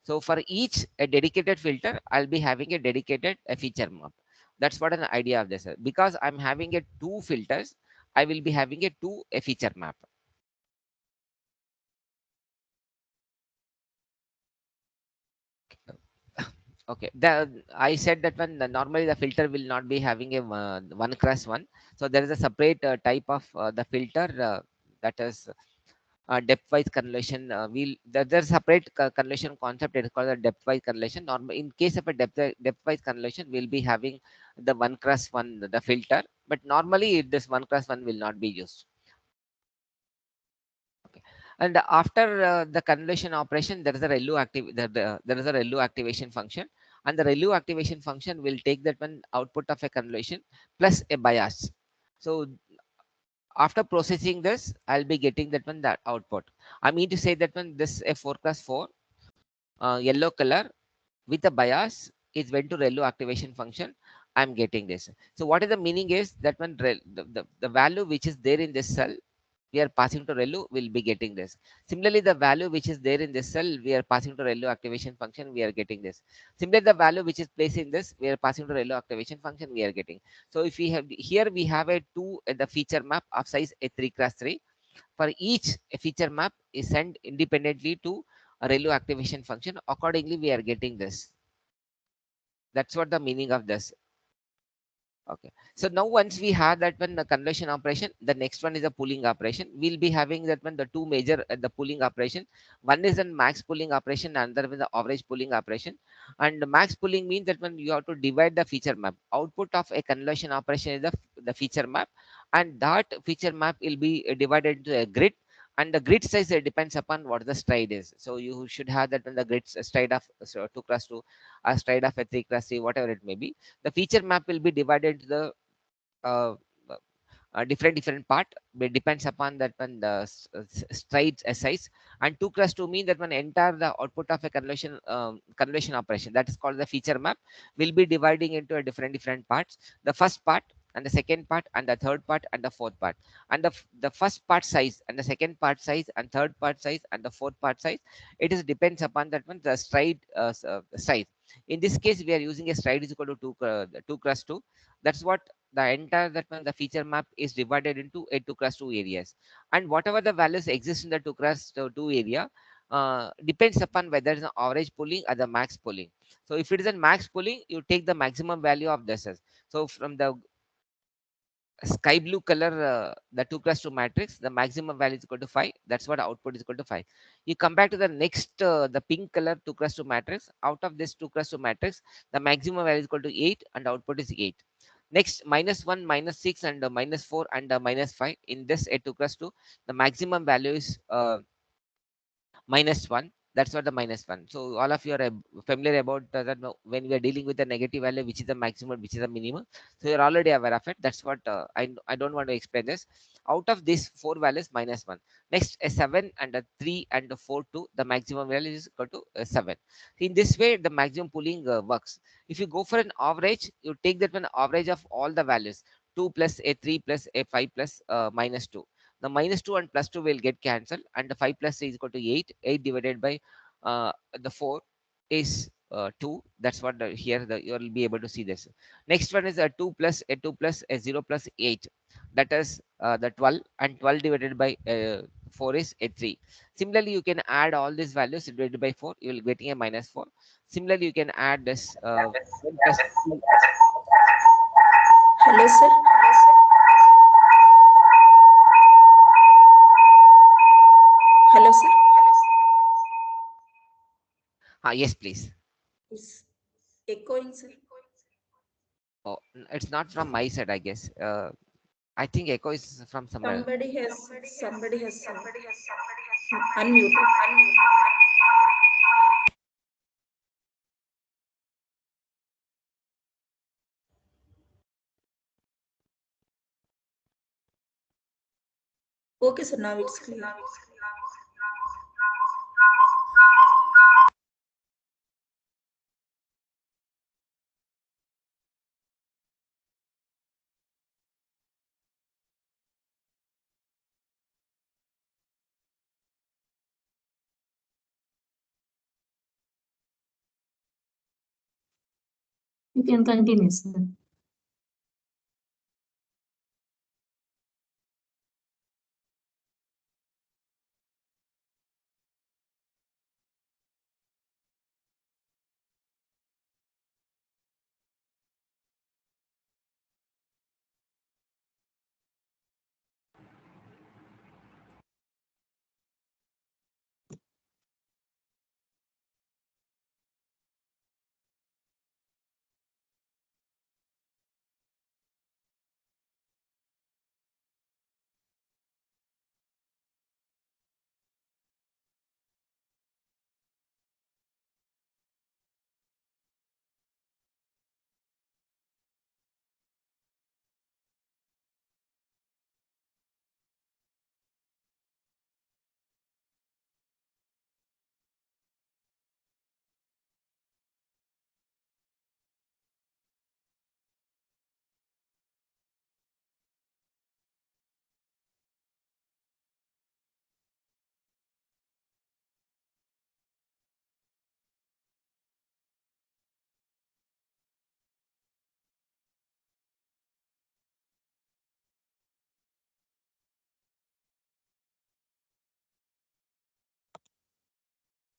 So for each a dedicated filter, I'll be having a dedicated feature map. That's what an idea of this is. Because I'm having a two filters, I will be having a two a feature map. Okay, I said that when normally the filter will not be having a one cross one. So there is a separate type of the filter that is depth-wise correlation. There's a separate correlation concept. It is called the depth-wise correlation. Normal in case of a depth-wise correlation, we'll be having the one cross one the filter. But normally this one cross one will not be used. Okay. And after the convolution operation, there is a ReLU there is a ReLU activation function, and the ReLU activation function will take that one output of a convolution plus a bias. So after processing this, I'll be getting that output. I mean to say that when this a 4x4 yellow color with a bias is went to ReLU activation function, I'm getting this. So what is the meaning is that when the value which is there in this cell we are passing to ReLU, will be getting this. Similarly, the value which is there in this cell, we are passing to ReLU activation function, we are getting this. Similarly, the value which is placed in this, we are passing to ReLU activation function, we are getting. So if we have here, we have a two the feature map of size a 3x3. For each feature map is sent independently to a ReLU activation function. Accordingly, we are getting this. That's what the meaning of this. Okay. So now once we have that one the conversion operation, the next one is the pooling operation. We'll be having that one the two major the pooling operation. One is the max pooling operation, and another is the average pooling operation. And the max pooling means that when you have to divide the feature map. Output of a conversion operation is the feature map, and that feature map will be divided into a grid. And the grid size depends upon what the stride is. So you should have that when the grid stride of 2x2, a stride of a 3x3, whatever it may be. The feature map will be divided into the uh, different part. It depends upon that one the stride size. And 2x2 mean that one entire the output of a convolution operation, that is called the feature map, will be dividing into a different parts. The first part and the second part and the third part and the fourth part. And the first part size and the second part size and third part size and the fourth part size, it is depends upon that one the stride size. In this case, we are using a stride is equal to 2x2. That's what the entire that one the feature map is divided into a 2x2 areas. And whatever the values exist in the 2x2 area depends upon whether it's an average pooling or the max pooling. So if it is a max pooling, you take the maximum value of this. So from the sky blue color, the 2x2 matrix, the maximum value is equal to 5. That's what output is equal to 5. You come back to the next, the pink color 2x2 matrix. Out of this 2x2 matrix, the maximum value is equal to 8 and output is 8. Next, -1, -6, and -4 and -5. In this a 2x2, the maximum value is -1. That's what the -1. So all of you are familiar about that when we are dealing with the negative value, which is the maximum, which is the minimum. So you're already aware of it. That's what I don't want to explain this. Out of these four values, -1. Next, a 7 and a 3 and a 4, 2. The maximum value is equal to 7. In this way, the maximum pooling works. If you go for an average, you take that one average of all the values. 2 plus a 3 plus a 5 plus -2. The -2 and +2 will get cancelled, and the 5 plus 3 is equal to 8. 8 divided by the 4 is 2. That's what here you will be able to see this. Next one is a 2 plus a 2 plus a 0 plus 8. That is the 12, and 12 divided by 4 is a 3. Similarly, you can add all these values divided by 4. You will getting a -4. Similarly, you can add this 1 plus 2. Hello, sir. Hello, sir. Yes, please. It's echoing, sir. Oh, it's not from my side, I guess. I think echo is from somewhere else. Somebody has unmuted. Okay, sir. Now it's clear. You can continue, sir.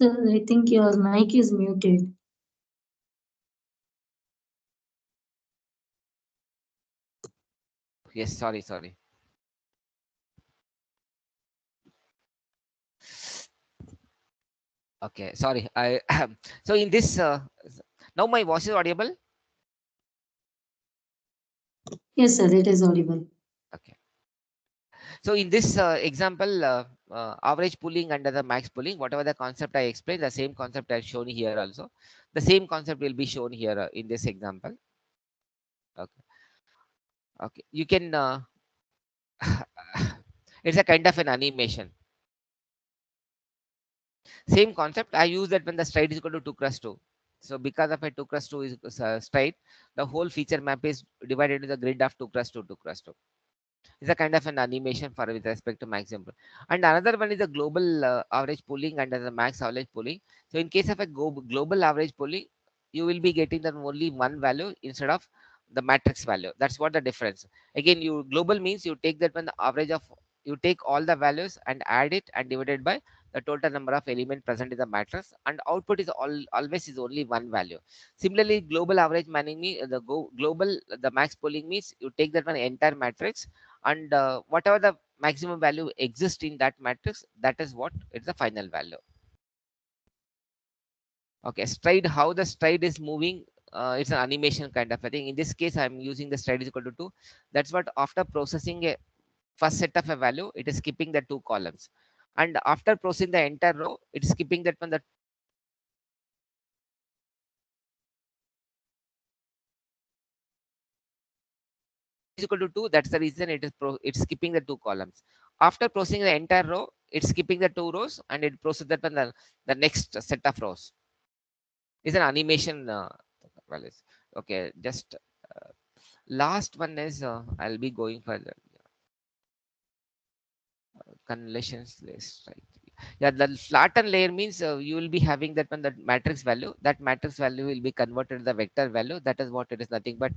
Sir, I think your mic is muted. Yes, sorry. Okay, sorry. I so in this now my voice is audible. Yes, sir, it is audible. Okay. So in this example, average pooling under the max pooling, whatever the concept I explained, the same concept I shown here also. The same concept will be shown here in this example. Okay. Okay. You can. It's a kind of an animation. Same concept. I use that when the stride is equal to 2 cross 2. So because of a 2 cross 2 is stride, the whole feature map is divided into the grid of 2 cross 2, 2 cross 2. It's a kind of an animation for with respect to maximum. And another one is the global average pooling under the max average pooling. So in case of a global average pooling, you will be getting the only one value instead of the matrix value. That's what the difference. Again, you global means you take that one the average of you take all the values and add it and divide it by the total number of elements present in the matrix, and output is always is only one value. Similarly, global average meaning me global the max pooling means you take that one entire matrix, and whatever the maximum value exists in that matrix, that is what is the final value. Okay, stride, how the stride is moving, it's an animation kind of a thing. In this case, I'm using the stride is equal to 2. That's what after processing a first set of a value, it is skipping the 2 columns, and after processing the entire row, it is skipping that one the is equal to 2. That's the reason it is it's skipping the 2 columns. After processing the entire row, it's skipping the 2 rows, and it processes that one the next set of rows. Is an animation values. Okay, just last one is I'll be going for the convolutions list, right? Yeah, the flattened layer means you will be having that one, that matrix value. That matrix value will be converted to the vector value. That is what it is, nothing but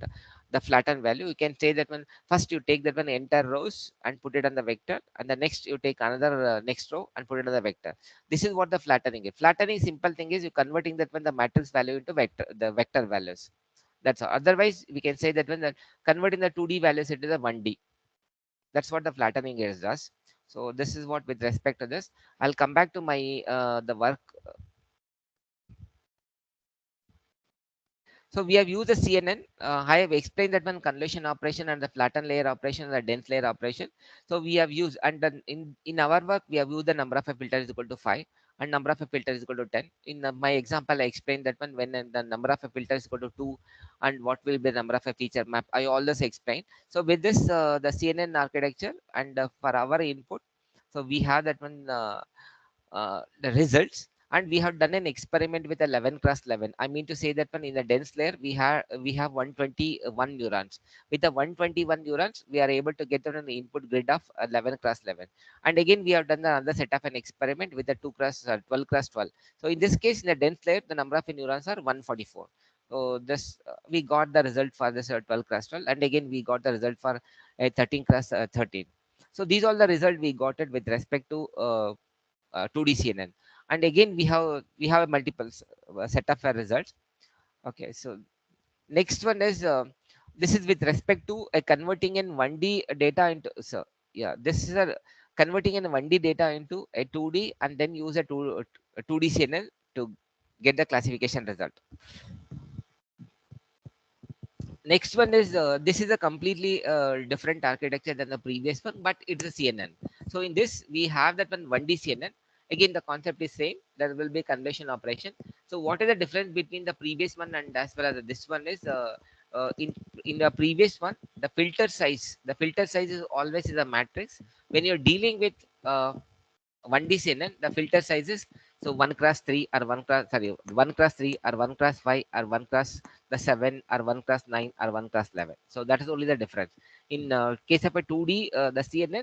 the flattened value. You can say that one first you take that one entire rows and put it on the vector, and the next you take another next row and put it on the vector. This is what the flattening is. Flattening simple thing is you converting that one the matrix value into vector, the vector values. That's all. Otherwise, we can say that when the converting the 2D values into the 1D, that's what the flattening is does. So this is what with respect to this. I'll come back to my the work. So we have used the CNN. I have explained that one convolution operation and the flatten layer operation and the dense layer operation. So we have used, and then in our work we have used the number of a filter is equal to 5 and number of a filter is equal to 10. In my example, I explained that one when the number of a filter is equal to 2 and what will be the number of a feature map. I always explain. So with this the CNN architecture and for our input, so we have that one the results, and we have done an experiment with 11 cross 11. I mean to say that one in the dense layer we have 121 neurons. With the 121 neurons we are able to get an input grid of 11 cross 11, and again we have done another set of an experiment with the 2 cross 12 cross 12. So in this case, in the dense layer the number of neurons are 144. So this we got the result for this 12 cross 12, and again we got the result for 13 cross 13. So these all the result we got it with respect to 2D CNN. And again we have a multiple set of results. Okay, so next one is this is with respect to converting in 1D data into, so yeah, this is a converting in 1D data into a 2D and then use a 2D CNN to get the classification result. Next one is this is a completely different architecture than the previous one, but it's a CNN. So in this we have that one 1D CNN. Again the concept is same, there will be conversion operation. So what is the difference between the previous one and as well as this one is in the previous one the filter size is always is a matrix. When you're dealing with 1D CNN, the filter sizes, so 1 cross 3 or 1 cross, sorry, 1 cross 3 or 1 cross 5 or 1 cross the 7 or 1 cross 9 or 1 cross 11. So that is only the difference. In case of a 2D, the CNN,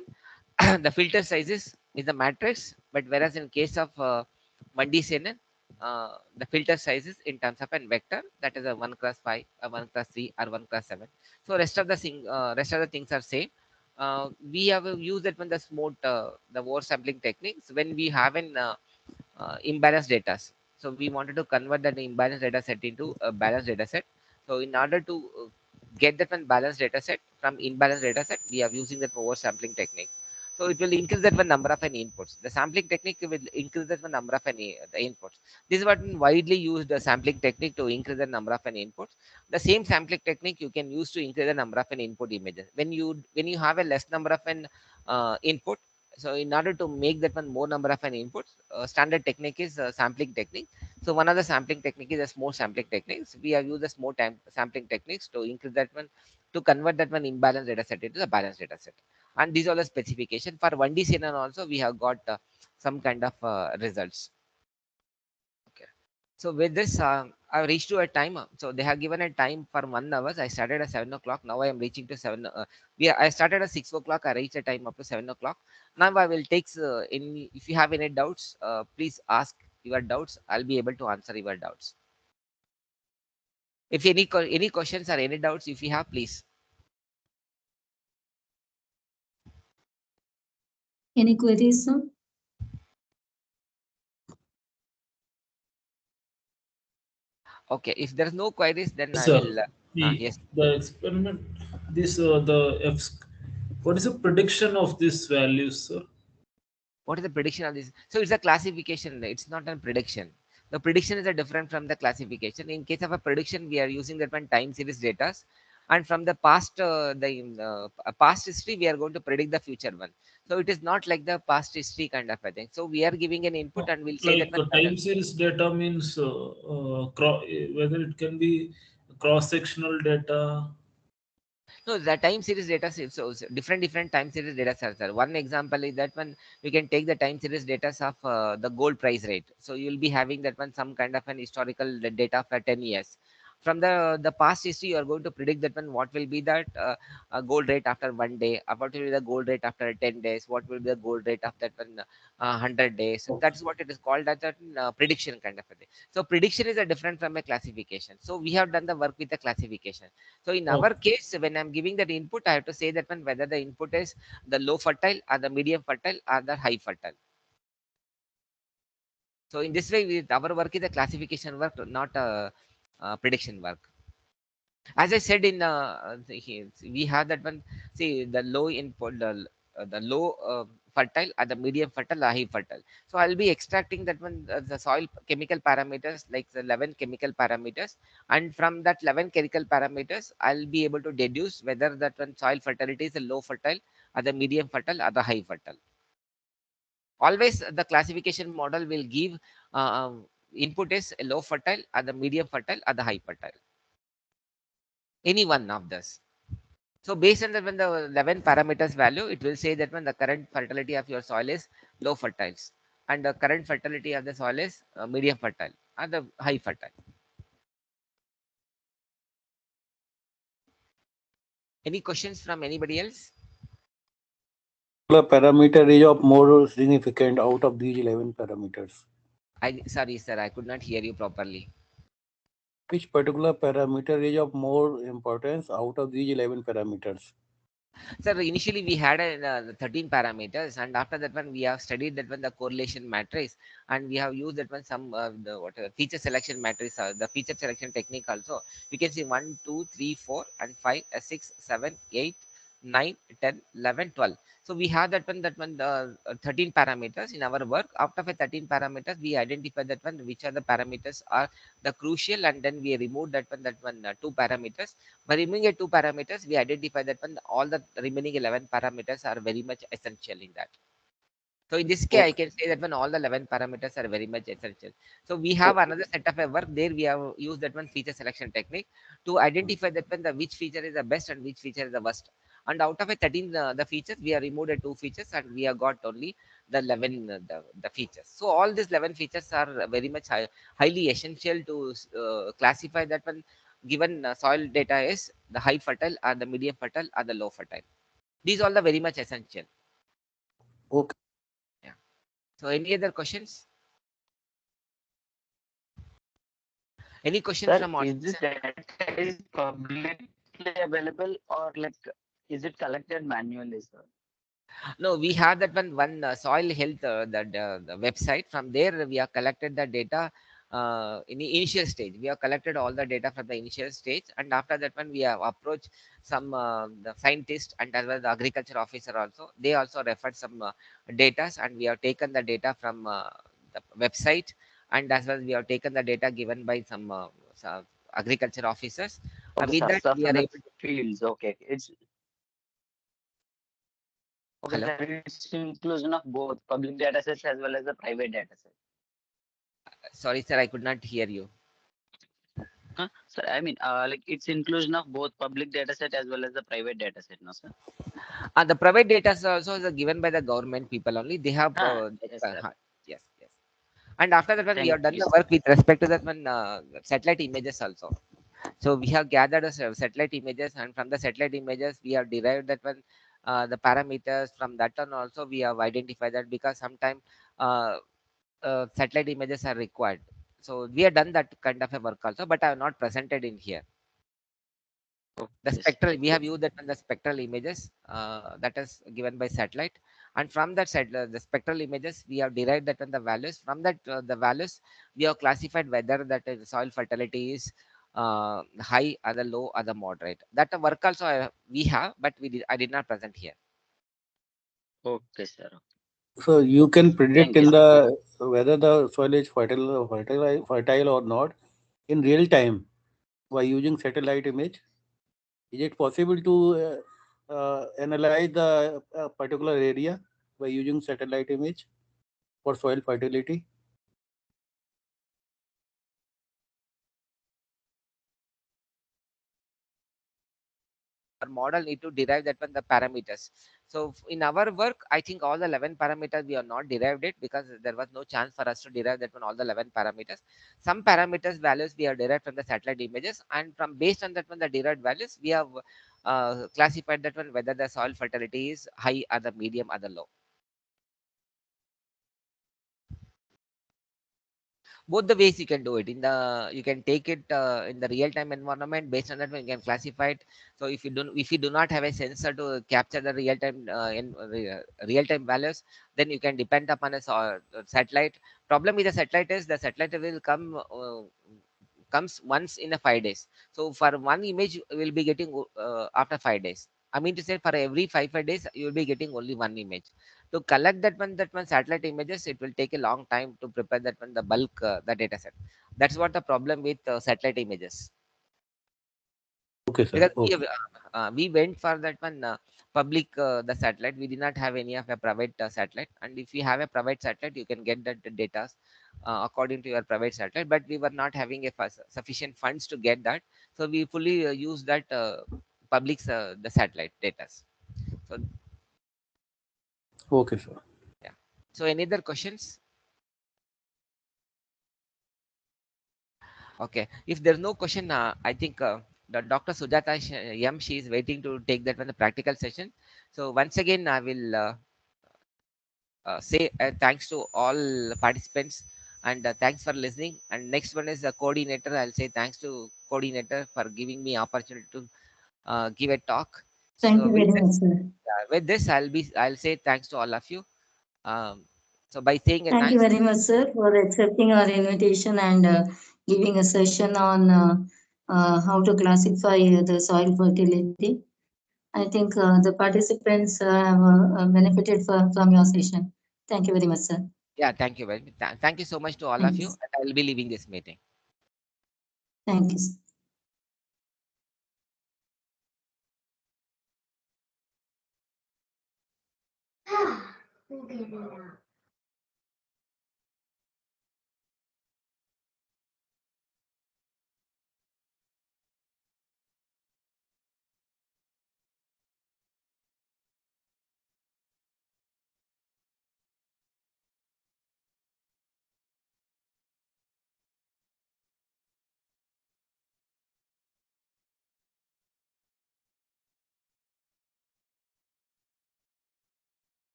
the filter sizes is the matrix, but whereas in case of 1D CNN, the filter sizes in terms of a vector, that is a 1 cross 5, a 1 cross 3 or 1 cross 7. So rest of the things are same. We have used that when the smooth the oversampling techniques when we have an imbalanced data. So we wanted to convert that imbalanced data set into a balanced data set. So in order to get that one balanced data set from imbalanced data set, we are using that oversampling technique. So it will increase that one number of an inputs. The sampling technique will increase that one number of an the inputs. This is what widely used the sampling technique to increase the number of an inputs. The same sampling technique you can use to increase the number of an input images. When you have a less number of an input, so in order to make that one more number of an inputs, standard technique is sampling technique. So one of the sampling technique is a small sampling techniques. We have used the small time sampling techniques to increase that one, to convert that one imbalanced data set into the balanced data set. And these are the specification for 1D CNN also we have got some kind of results. Okay. So with this, I've reached to a time. So they have given a time for 1 hour. I started at 7 o'clock. Now I am reaching to 7. I started at 6 o'clock. I reached a time up to 7 o'clock. Now I will take any. If you have any doubts, please ask your doubts. I'll be able to answer your doubts. If any questions or any doubts, if you have, please. Any queries, sir? Okay. If there is no queries, then I Sir, will. Yes. the experiment, this what is the prediction of these values, sir? What is the prediction of this? So it's a classification. It's not a prediction. The prediction is a different from the classification. In case of a prediction, we are using that one time series data, and from the past, past history, we are going to predict the future one. So it is not like the past history kind of a thing. So we are giving an input, and we'll say that Like one time series data means whether it can be cross-sectional data. no, the time series data sets, so different time series data sets are. One example is that one you can take the time series data of the gold price rate. So you'll be having that one some kind of an historical data for 10 years. From the past history, you are going to predict that one what will be that gold rate after 1 day, what will be the gold rate after 10 days, what will be the gold rate after that one 100 days. That's what it is called as a prediction kind of a thing. So prediction is a different from a classification. So we have done the work with the classification. So in our case, when I'm giving that input, I have to say that one whether the input is the low fertile or the medium fertile or the high fertile. So in this way, our work is a classification work, not a prediction work. As I said in we have that one. See the low input, the low fertile, or the medium fertile, or high fertile. So I'll be extracting that one, the soil chemical parameters, like the 11 chemical parameters, and from that 11 chemical parameters I'll be able to deduce whether that one soil fertility is a low fertile, or the medium fertile, or the high fertile. Always the classification model will give input is a low fertile, or the medium fertile, or the high fertile, any one of this. So based on that, when the 11 parameters value, it will say that when the current fertility of your soil is low fertiles, and the current fertility of the soil is medium fertile, and the high fertile. Any questions from anybody else? Parameter is of more significant out of these 11 parameters? Sorry, sir, I could not hear you properly. Which particular parameter is of more importance out of these 11 parameters? Sir, initially we had 13 parameters, and after that one we have studied that one the correlation matrix, and we have used that one some the what feature selection matrix, the feature selection technique also. We can see 1, 2, 3, 4, and 5, 6, 7, 8, 9, 10, 11, 12. So we have that one the 13 parameters in our work. After the 13 parameters, we identify that one which are the parameters are the crucial, and then we remove that one two parameters. By removing two parameters, we identify that one all the remaining 11 parameters are very much essential in that. So in this case, I can say that when all the 11 parameters are very much essential. So we have another set of a work there. We have used that one feature selection technique to identify that when the which feature is the best and which feature is the worst. And out of a 13 the features, we have removed two features, and we have got only the 11 the features. So all these 11 features are very much highly essential to classify that one given soil data is the high fertile, or the medium fertile, or the low fertile. These all the very much essential. Okay. Yeah. So any other questions? Any questions Sir, from is audience? this data is publicly available or like is it collected manually, sir? No, we have that one soil health the website. From there, we have collected the data in the initial stage. We have collected all the data from the initial stage, and after that one, we have approached some the scientist and as well the agriculture officer also. They also referred some data, and we have taken the data from the website, and as well we have taken the data given by some agriculture officers. Okay, With sir. that, So we from are the able to. fields, okay. It's okay, Hello. sir. It's inclusion of both public data sets as well as the private data set. Sorry, sir, I could not hear you. Huh? Sir, I mean, like it's inclusion of both public data set as well as the private data set, no, sir? The private data is also is given by the government people only. They have Yes, sir. yes, yes. And after that one, we Thank have done you, the sir. work with respect to that one satellite images also. So we have gathered satellite images, and from the satellite images, we have derived that one the parameters. From that one also, we have identified that because sometimes uh, satellite images are required. So we have done that kind of a work also, but I have not presented in here. The Okay, sir. spectral, we have used that one the spectral images that is given by satellite, and from that the spectral images we have derived that one the values. From that the values we have classified whether that soil fertility is high or the low or the moderate. That work also we have, but I did not present here. Okay, sir. So you can predict Thank you, in sir. the whether the soil is fertile or not in real time by using satellite image. Is it possible to analyze the particular area by using satellite image for soil fertility? Our model need to derive that one the parameters. So in our work, I think all the 11 parameters we have not derived it because there was no chance for us to derive that one all the 11 parameters. Some parameters values we have derived from the satellite images, and from based on that one the derived values we have classified that one whether the soil fertility is high or the medium or the low. Both the ways you can do it. In the you can take it in the real time environment. Based on that one you can classify it. So if you do not have a sensor to capture the real time real time values, then you can depend upon a satellite. Problem with the satellite is the satellite will comes once in a 5 days. So for one image, you will be getting after 5 days. I mean to say, for every 5 days, you will be getting only one image. To collect that one satellite images, it will take a long time to prepare that one, the bulk, the data set. That's what the problem with satellite images. Okay, sir. Because Okay. we went for that one public, the satellite. We did not have any of a private satellite. And if you have a private satellite, you can get that data according to your private satellite. But we were not having a sufficient funds to get that, so we fully use that public the satellite data. So Okay, sir. yeah. So any other questions? Okay. If there's no question, I think the Dr. Sujata M, she is waiting to take that one, the practical session. So once again, I will say thanks to all participants, and thanks for listening. And next one is the coordinator. I'll say thanks to coordinator for giving me opportunity to give a talk. Thank So you very much, sir. with this, I'll say thanks to all of you. So by saying a Thank you thanks. very much, sir, for accepting our invitation and giving a session on how to classify the soil fertility. I think the participants have benefited from your session. Thank you very much, sir. Yeah, thank you very much. Thank you so much to all of you. Thanks. And I'll be leaving this meeting. Thank you, sir.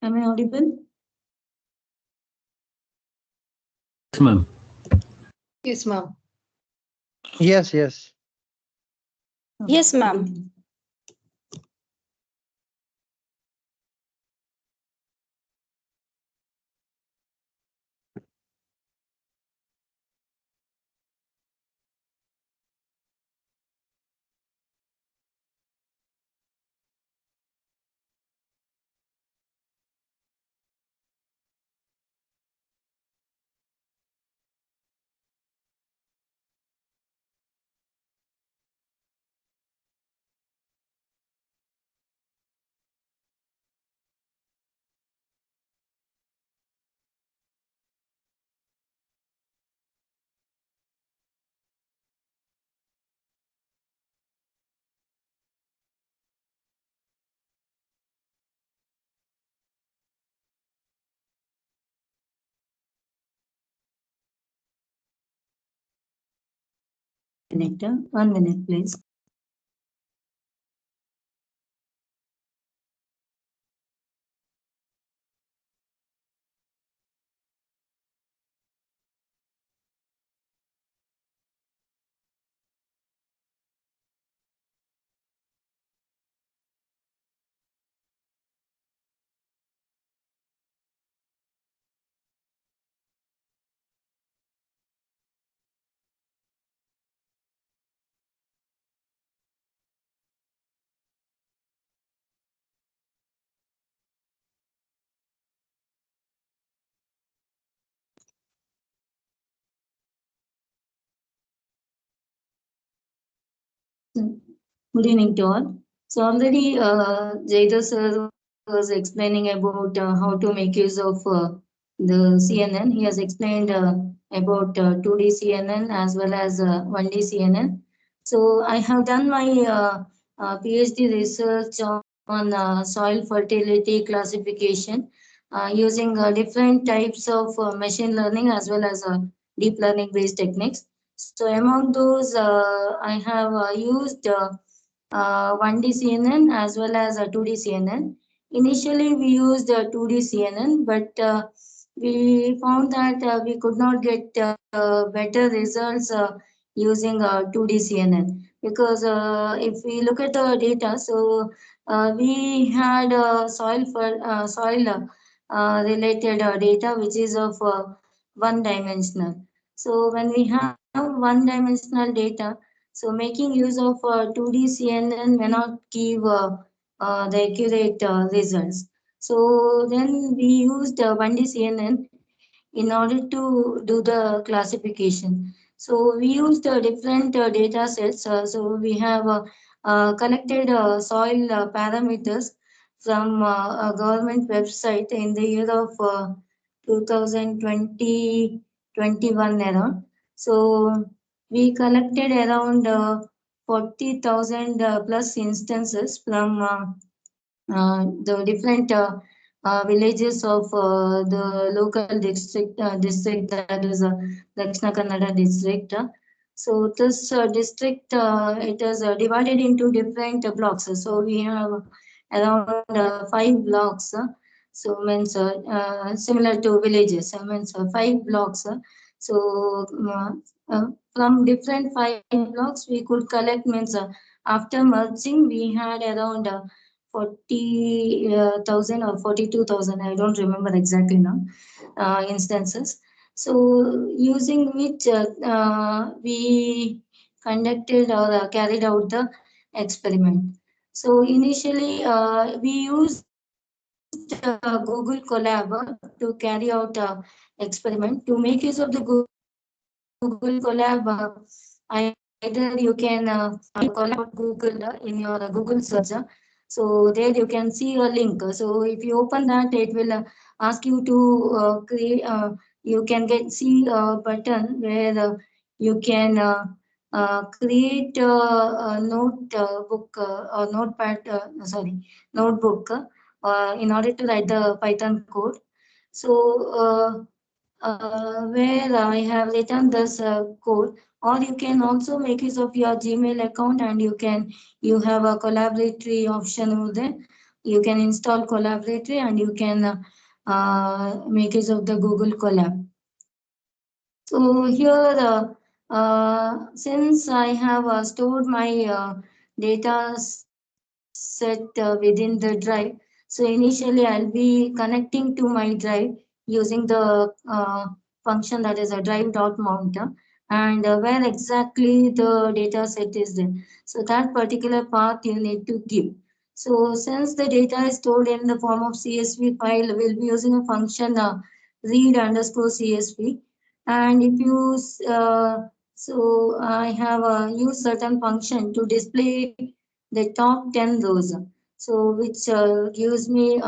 Am I audible? Yes, ma'am. Yes, ma'am. Yes, yes. Yes, ma'am. Connector. 1 minute, please. Good evening to all. So already Jaidev sir was explaining about how to make use of the CNN. He has explained about 2D CNN as well as 1D CNN. So I have done my PhD research on soil fertility classification using different types of machine learning as well as deep learning based techniques. So among those, I have used 1D CNN as well as 2D CNN. Initially, we used 2D CNN, but we found that we could not get better results using 2D CNN, because if we look at the data, so we had soil related data which is of one dimensional. So when we have one dimensional data, so making use of 2D CNN may not give the accurate results. So then we used 1D CNN in order to do the classification. So we used different data sets. So we have collected soil parameters from a government website in the year of 2020 21 around. So we collected around 40,000 plus instances from the different villages of the local district that is Dakshina Kannada district. So this district it is divided into different blocks. So we have around 5 blocks. So means similar to villages. Means 5 blocks. So from different 5 blocks we could collect means after merging we had around 40,000 or 42,000, I don't remember exactly now, instances. So using which we conducted or carried out the experiment. So initially we used Google Colab to carry out experiment. To make use of the Google Colab, either you can Google in your Google search. So there you can see a link. So if you open that, it will ask you to create. You can see a button where you can create a notebook or notepad. Sorry, notebook in order to write the Python code. So where I have written this code, or you can also make use of your Gmail account, and you have a collaboratory option over there. You can install collaboratory and you can make use of the Google Colab. So here, since I have stored my data set within the drive, so initially I'll be connecting to my drive using the function that is a drive.mount, and where exactly the data set is there. So that particular path you need to give. So since the data is stored in the form of CSV file, we'll be using a function read underscore CSV. And if you so I have used certain function to display the top 10 rows. So which gives me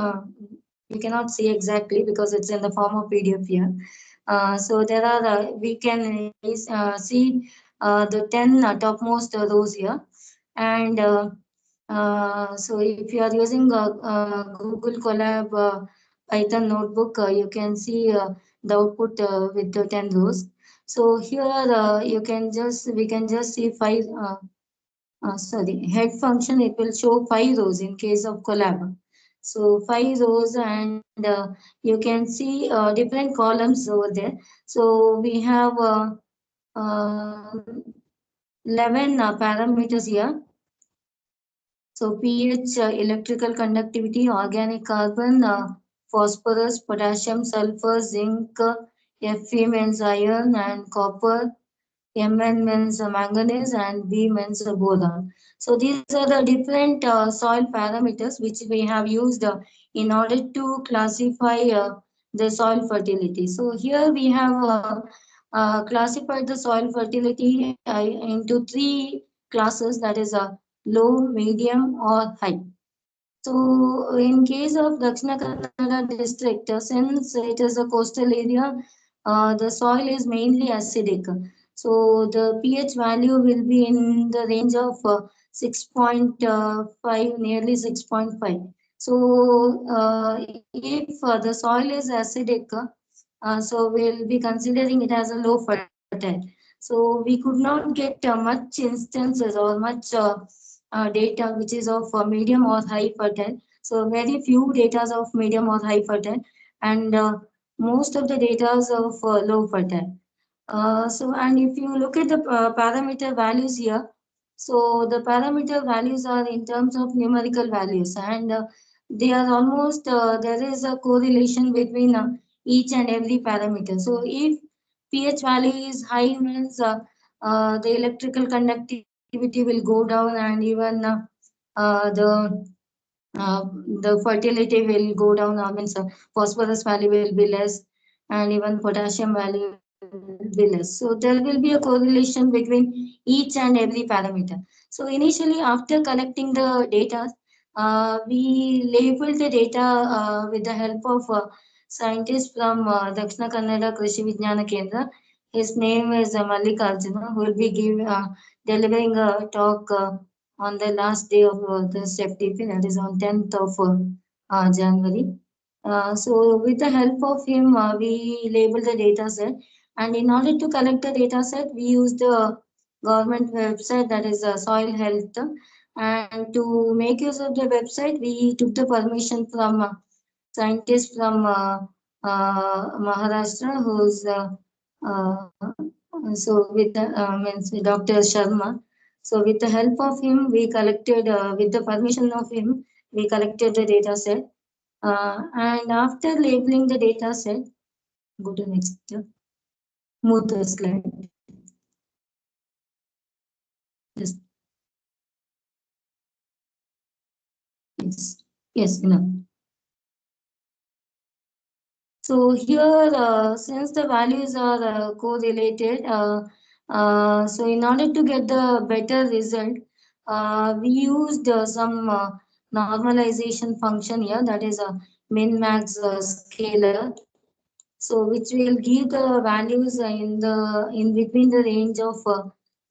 you cannot see exactly because it's in the form of PDF here. So there are we can see the 10 topmost rows here, and so if you are using Google Colab Python notebook, you can see the output with the 10 rows. So here you can just we can just see five. Sorry, head function, it will show 5 rows in case of collab. So 5 rows, and you can see different columns over there. So we have 11 parameters here. So pH, electrical conductivity, organic carbon, phosphorus, potassium, sulfur, zinc, Fe means iron, and copper, Mn means manganese, and B means boron. So these are the different soil parameters which we have used in order to classify the soil fertility. So here we have classified the soil fertility into 3 classes, that is low, medium, or high. So in case of Dakshina Kannada district, since it is a coastal area, the soil is mainly acidic. So the pH value will be in the range of 6.5, nearly 6.5. So if the soil is acidic, so we'll be considering it as a low fertile. So we could not get much instances or much data which is of medium or high fertile. So very few data of medium or high fertile, and most of the data is of low fertile. So, and if you look at the parameter values here, so the parameter values are in terms of numerical values, and they are almost, there is a correlation between each and every parameter. So if pH value is high, means the electrical conductivity will go down, and even the fertility will go down. Means phosphorus value will be less, and even potassium value will be less. So there will be a correlation between each and every parameter. So initially, after collecting the data, we labeled the data with the help of scientists from Dakshina Kannada Krishi Vijnana Kendra. His name is Mallikarjuna, who will be delivering a talk on the last day of this FDP, that is on 10th of January. So with the help of him, we label the data set, and in order to collect the data set, we use the government website, that is Soil Health. And to make use of the website, we took the permission from scientist from Maharashtra, who's so with means Dr. Sharma. So with the help of him, we collected, with the permission of him, we collected the data set. And after labeling the data set, go to next, move the slide. Yes. Yes. Yes, enough. So here, since the values are correlated, so in order to get the better result, we used some normalization function here, that is a min-max scalar. So which will give the values in between the range of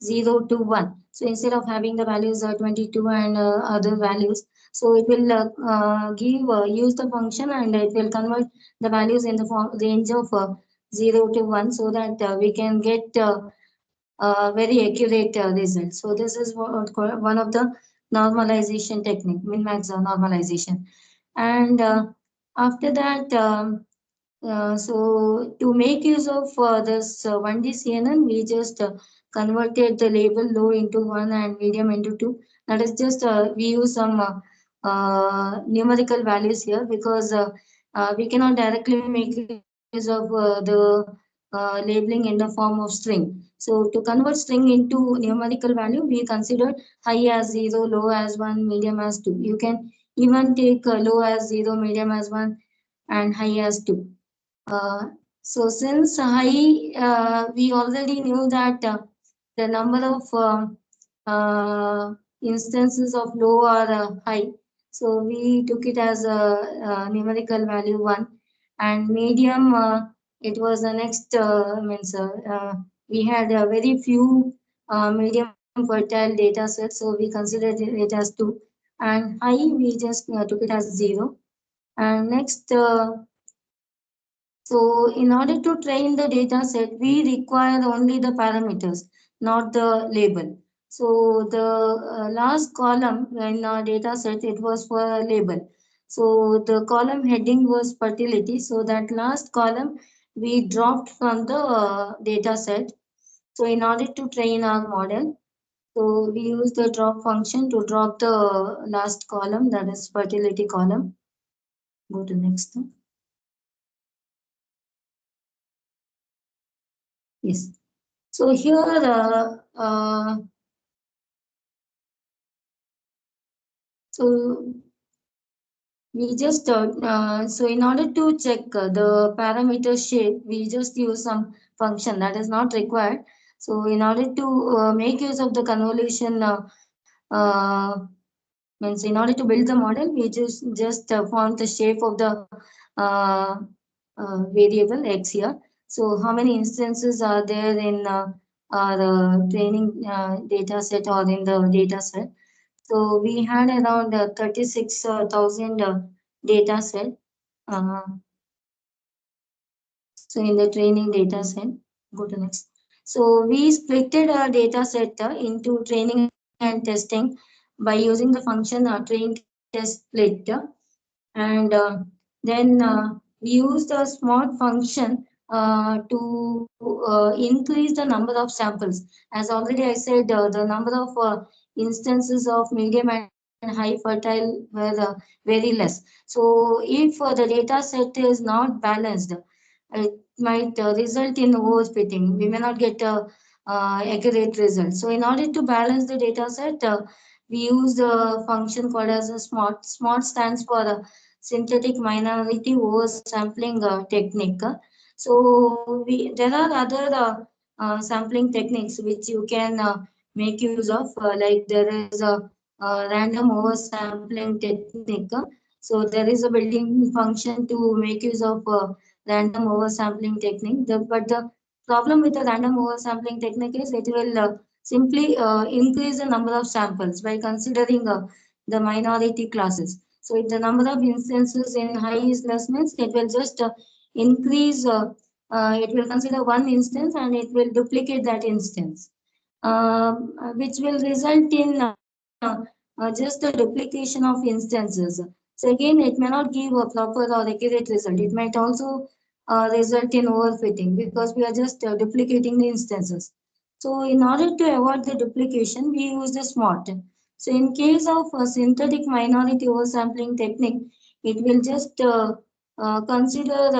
0 to 1. So instead of having the values 22 and other values, so it will use the function, and it will convert the values in the range of 0 to 1, so that we can get very accurate results. So this is one of the normalization technique, min-max normalization. And after that, so to make use of this 1D CNN, we just converted the label low into 1 and medium into 2. That is just, we use some numerical values here, because we cannot directly make use of the labeling in the form of string. So to convert string into numerical value, we consider high as 0, low as 1, medium as 2. You can even take low as 0, medium as 1, and high as 2. So since high, we already knew that the number of instances of low are high. So we took it as a numerical value 1. And medium, it was the next, means we had very few medium fertile data sets, so we considered it as 2. And high, we just took it as 0. And next, so in order to train the data set, we require only the parameters, not the label. So the last column in our data set, it was for a label. So the column heading was fertility. So that last column we dropped from the data set. So in order to train our model, so we use the drop function to drop the last column, that is fertility column. Go to next one. Yes. So here, so we just, so in order to check the parameter shape, we just use some function that is not required. So in order to make use of the convolution, means in order to build the model, we just found the shape of the uh, variable x here. So how many instances are there in our training data set or in the data set? So we had around 36,000 data set. So in the training data set, go to next. So we splitted our data set into training and testing by using the function train test split. And then we used a smart function to increase the number of samples. As already I said, the number of instances of medium and high fertile were very less. So if the data set is not balanced, it might result in overfitting. We may not get a accurate result. So in order to balance the data set, we use a function called as a SMART. SMART stands for synthetic minority oversampling technique. So there are other sampling techniques which you can make use of, like there is a random oversampling technique. So there is a built-in function to make use of random oversampling technique. But the problem with the random oversampling technique is it will simply increase the number of samples by considering the minority classes. So if the number of instances in high is less means it will just increase, it will consider one instance and it will duplicate that instance, which will result in just the duplication of instances. So again, it may not give a proper or accurate result. It might also result in overfitting because we are just duplicating the instances. So in order to avoid the duplication, we use the SMART. So in case of a synthetic minority oversampling technique, it will just consider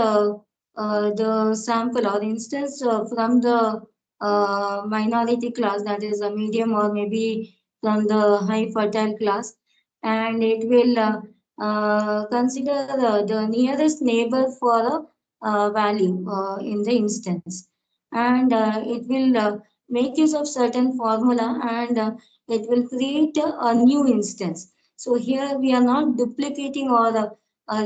the sample or instance from the minority class, that is a medium or maybe from the high fertile class, and it will consider the nearest neighbor for a value in the instance, and it will make use of certain formula, and it will create a new instance. So here we are not duplicating or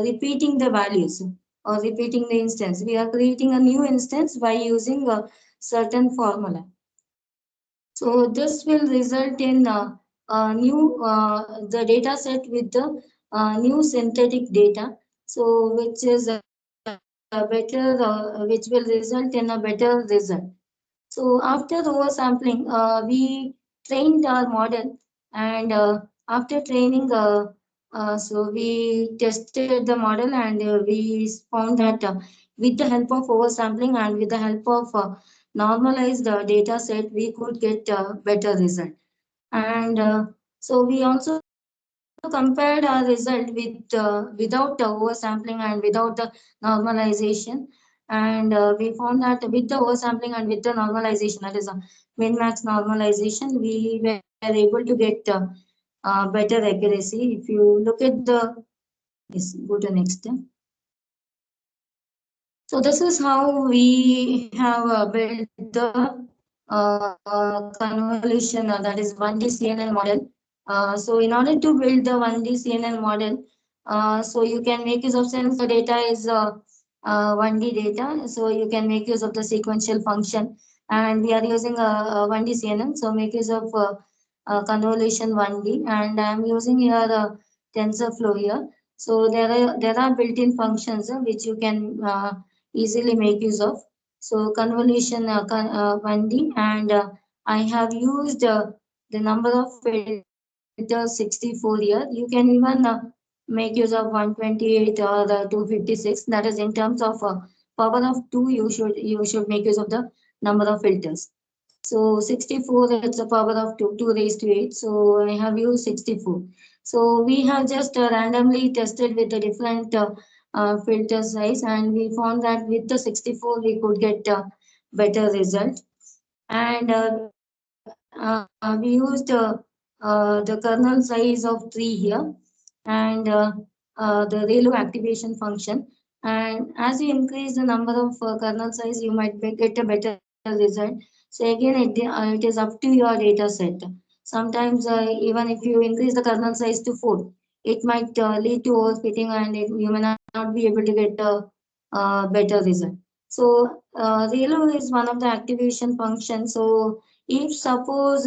repeating the values or repeating the instance. We are creating a new instance by using a certain formula. So this will result in new the data set with the new synthetic data. So which is better, which will result in a better result. So after oversampling, we trained our model, and after training, so we tested the model, and we found that with the help of oversampling and with the help of normalized data set, we could get better result. And so we also compared our result with without oversampling and without the normalization. And we found that with the oversampling and with the normalization, that is a min-max normalization, we were able to get better accuracy. If you look at the, yes, go to next. So this is how we have built the convolution, that is 1D CNN model. So in order to build the 1D CNN model, so you can make use of, since the data is 1D data, so you can make use of the sequential function, and we are using a 1D CNN, so make use of convolution 1D, and I'm using here TensorFlow here. So there are built-in functions which you can easily make use of. So convolution 1D, and I have used the number of filters 64 here. You can even make use of 128 or 256. That is in terms of power of 2. You should make use of the number of filters. So 64, it's a power of 2, 2 raised to 8. So I have used 64. So we have just randomly tested with the different filter size, and we found that with the 64 we could get better result. And we used the kernel size of 3 here, and the ReLU activation function. And as you increase the number of kernel size, you might get a better result. So again, it is up to your data set. Sometimes even if you increase the kernel size to 4, it might lead to overfitting, and you may not be able to get a better result. So ReLU is one of the activation functions. So if suppose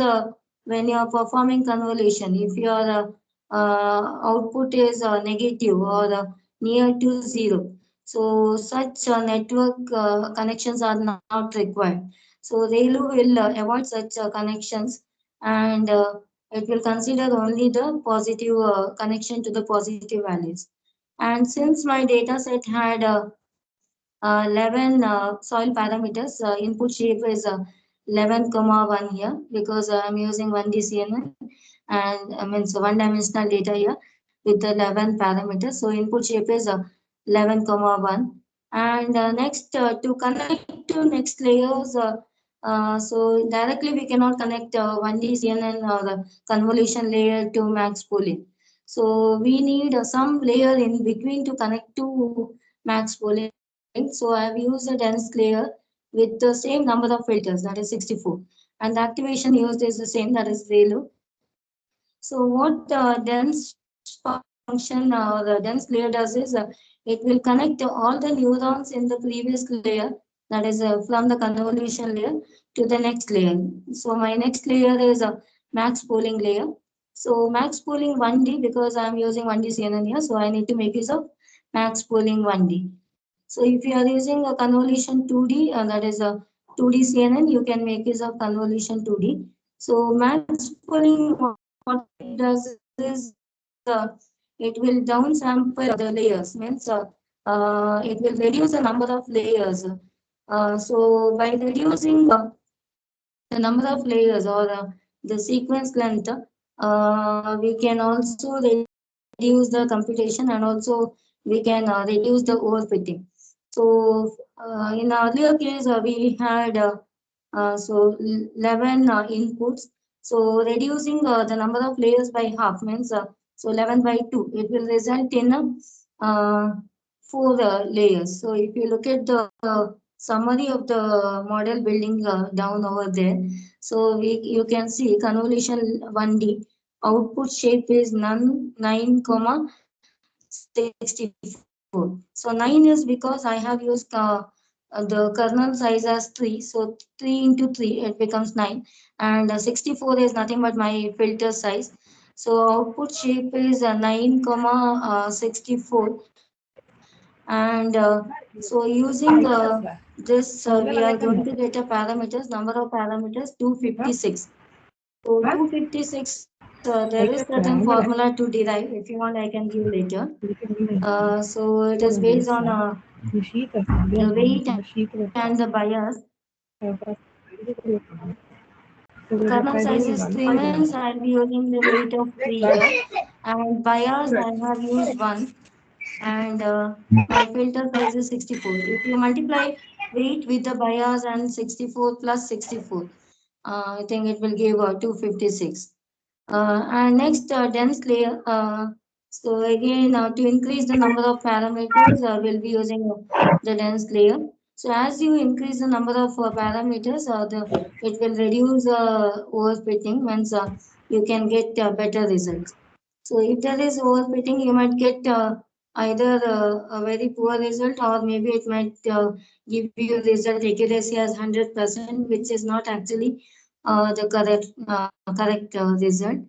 when you are performing convolution, if your output is negative or near to 0, so such network connections are not required. So ReLU will avoid such connections, and it will consider only the positive connection to the positive values. And since my data set had 11 soil parameters, input shape is 11 comma 1 here, because I'm using 1D CNN and means one dimensional data here with the 11 parameters. So input shape is 11 comma 1. And next, to connect to next layers, so directly we cannot connect 1D CNN or the convolution layer to max pooling. So we need some layer in between to connect to max pooling. So I've used a dense layer with the same number of filters, that is 64. And the activation used is the same, that is ReLU. So what dense function or the dense layer does is it will connect all the neurons in the previous layer, that is from the convolution layer to the next layer. So my next layer is a max pooling layer. So max pooling 1D, because I'm using 1D CNN here, so I need to make use of max pooling 1D. So if you are using a convolution 2D, that is a 2D CNN, you can make use of convolution 2D. So max pooling, what it does is it will downsample the layers, means it will reduce the number of layers. So by reducing the number of layers or the sequence length, we can also reduce the computation, and also we can reduce the overfitting. So in earlier case, we had so 11 inputs. So reducing the number of layers by half means so 11 by 2. It will result in 4 layers. So if you look at the summary of the model building down over there, so you can see convolution 1D output shape is none 9 comma 64. So 9 is because I have used the kernel size as 3. So 3 into 3 it becomes 9, and 64 is nothing but my filter size. So output shape is 9 comma 64. And so using this we are going to get a parameters, number of parameters 256. So 256, there is certain formula to derive. If you want, I can give later. So it is based on the weight and the bias. Kernel size is 3 means I'll be using the weight of 3 here. And bias I have used 1. And my filter size is 64. If you multiply weight with the bias and 64 plus 64, I think it will give 256. And next, dense layer. So again, to increase the number of parameters, we'll be using the dense layer. So as you increase the number of parameters, it will reduce overfitting, means you can get better results. So if there is overfitting, you might get either a very poor result, or maybe it might give you result accuracy as 100%, which is not actually the correct result.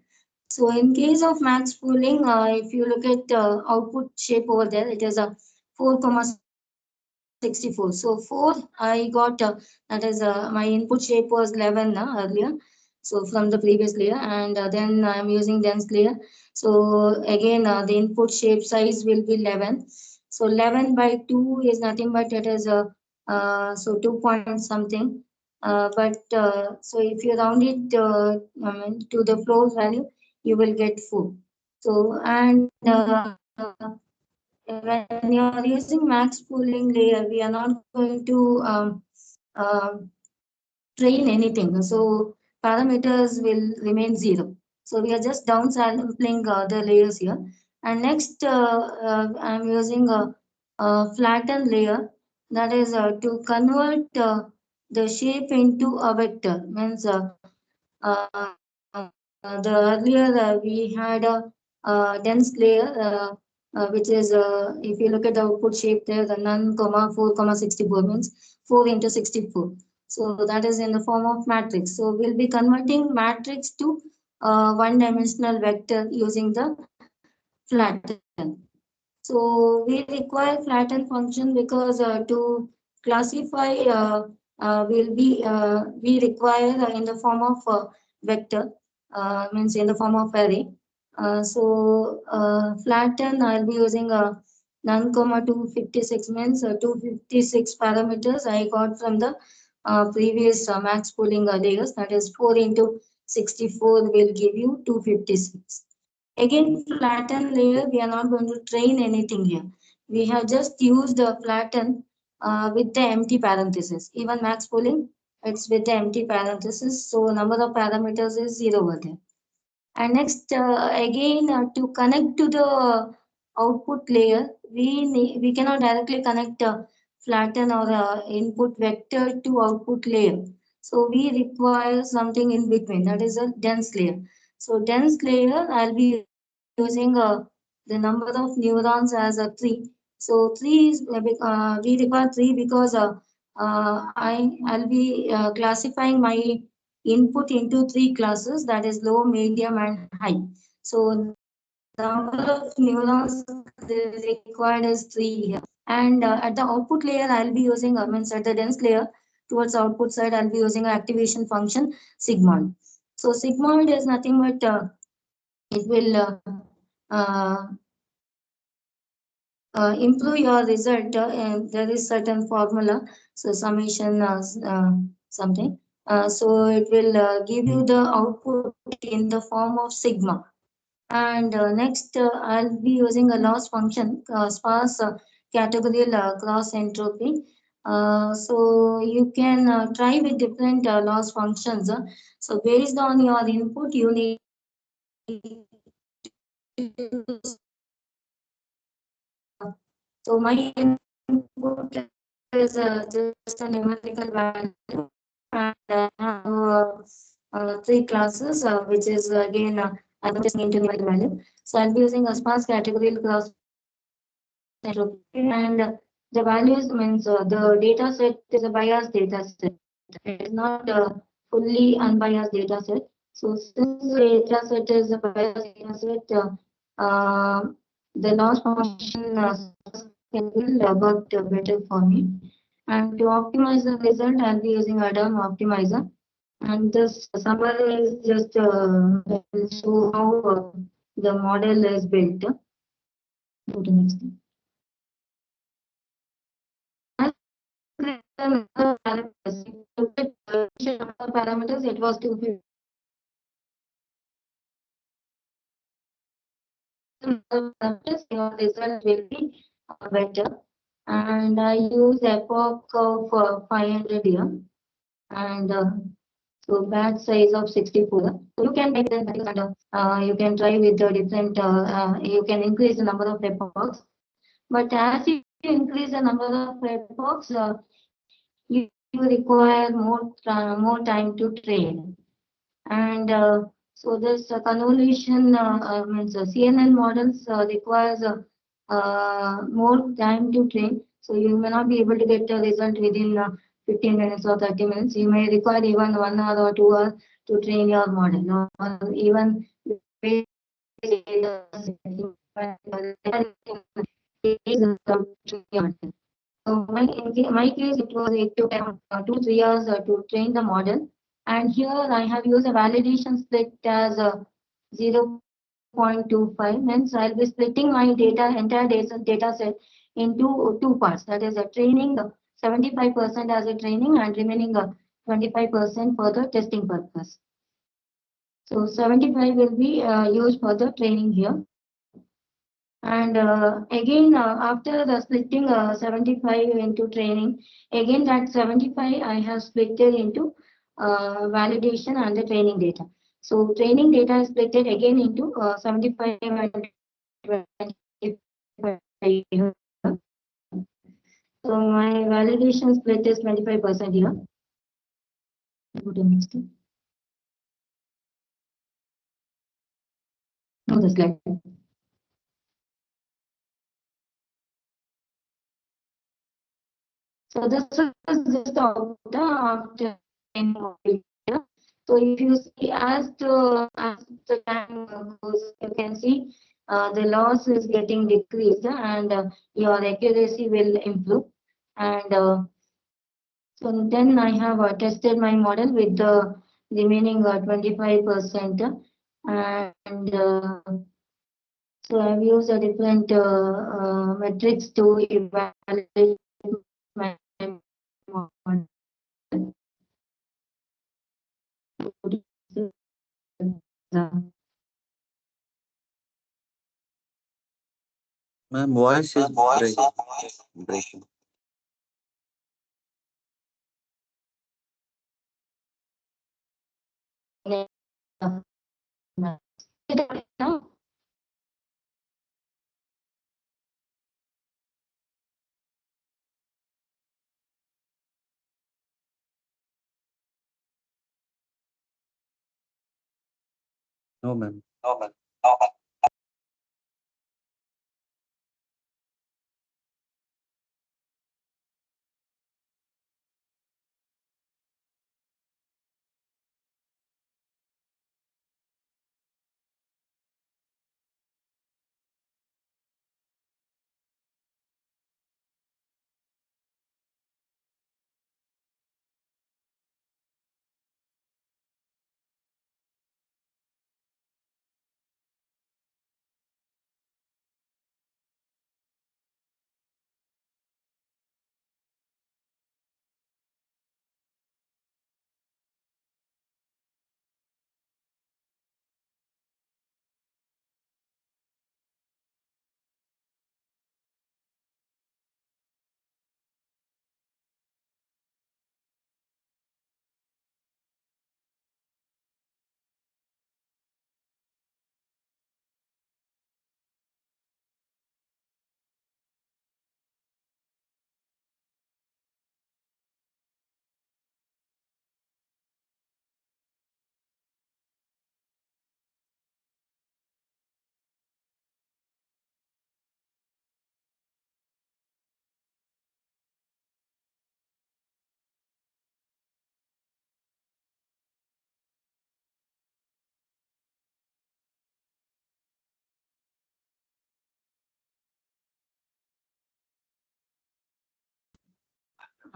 So in case of max pooling, if you look at output shape over there, it is a 4,64. So 4 I got, that is my input shape was 11 earlier. So from the previous layer, and then I'm using dense layer. So again, the input shape size will be 11. So 11 by 2 is nothing but it is a so 2 point something. But so if you round it to the floor value, you will get 4. So and when you are using max pooling layer, we are not going to uh, train anything. So parameters will remain 0. So we are just downsampling the layers here. And next, I'm using a flattened layer, that is to convert the shape into a vector. Means the earlier we had a dense layer, which is if you look at the output shape there, the none comma 4 comma 64 means 4 into 64. So that is in the form of matrix. So we'll be converting matrix to one dimensional vector using the flatten. So we require flatten function because to classify we require in the form of vector, means in the form of array. So flatten, I'll be using none comma 256 means 256 parameters I got from the previous max pooling layers, that is 4 into 64 will give you 256. Again, flatten layer, we are not going to train anything here. We have just used the flatten with the empty parenthesis. Even max pooling, it's with the empty parenthesis. So number of parameters is 0 over there. And next, again, to connect to the output layer, we cannot directly connect flatten or input vector to output layer. So we require something in between, that is a dense layer. So dense layer, I'll be using the number of neurons as a 3. So 3 is, we require 3 because I'll be classifying my input into 3 classes, that is low, medium, and high. So number of neurons required is 3 here. And at the output layer, I'll be using, means at the dense layer, towards output side, I'll be using activation function sigmoid. So sigmoid is nothing but it will uh, improve your result. And there is certain formula, so summation something. So it will give you the output in the form of sigma. And next, I'll be using a loss function, sparse categorical cross entropy. So you can try with different loss functions. So based on your input, you need so my input is just a numerical value, and I have 3 classes, which is again I'm just into numerical value. So I'll be using a sparse categorical cross entropy, and the values means the data set is a biased data set. It is not a fully unbiased data set. So since the data set is a biased data set, the loss function will work better for me. And to optimize the result, I'll be using Adam optimizer. And this summary is just show how the model is built. Go to next. Parameters, it was 250. Your result will be better. And I use epoch of 500 here, and so batch size of 64. So you can make them, and you can try with the different. You can increase the number of epochs, but as you increase the number of epochs, you require more time to train. And so this convolution means CNN models requires more time to train. So you may not be able to get a result within 15 minutes or 30 minutes. You may require even 1 hour or 2 hours to train your model, or even so in my case, it was 8 to 10, 2-3 hours to train the model. And here I have used a validation split as 0.25. Means I'll be splitting my entire data set into 2 parts. That is a training, 75% as a training, and remaining 25% for the testing purpose. So 75 will be used for the training here. And again, after the splitting 75 into training, again that 75 I have split it into validation and the training data. So training data is split again into 75 and 25. So my validation split is 25% here. Go to next. No, the slide. So this is just after training. So if you see as the time goes, you can see the loss is getting decreased, and your accuracy will improve. And so then I have tested my model with the remaining 25%, and So I've used a different metrics to evaluate my model. Ma'am, voice is breaking. Now? No, ma'am.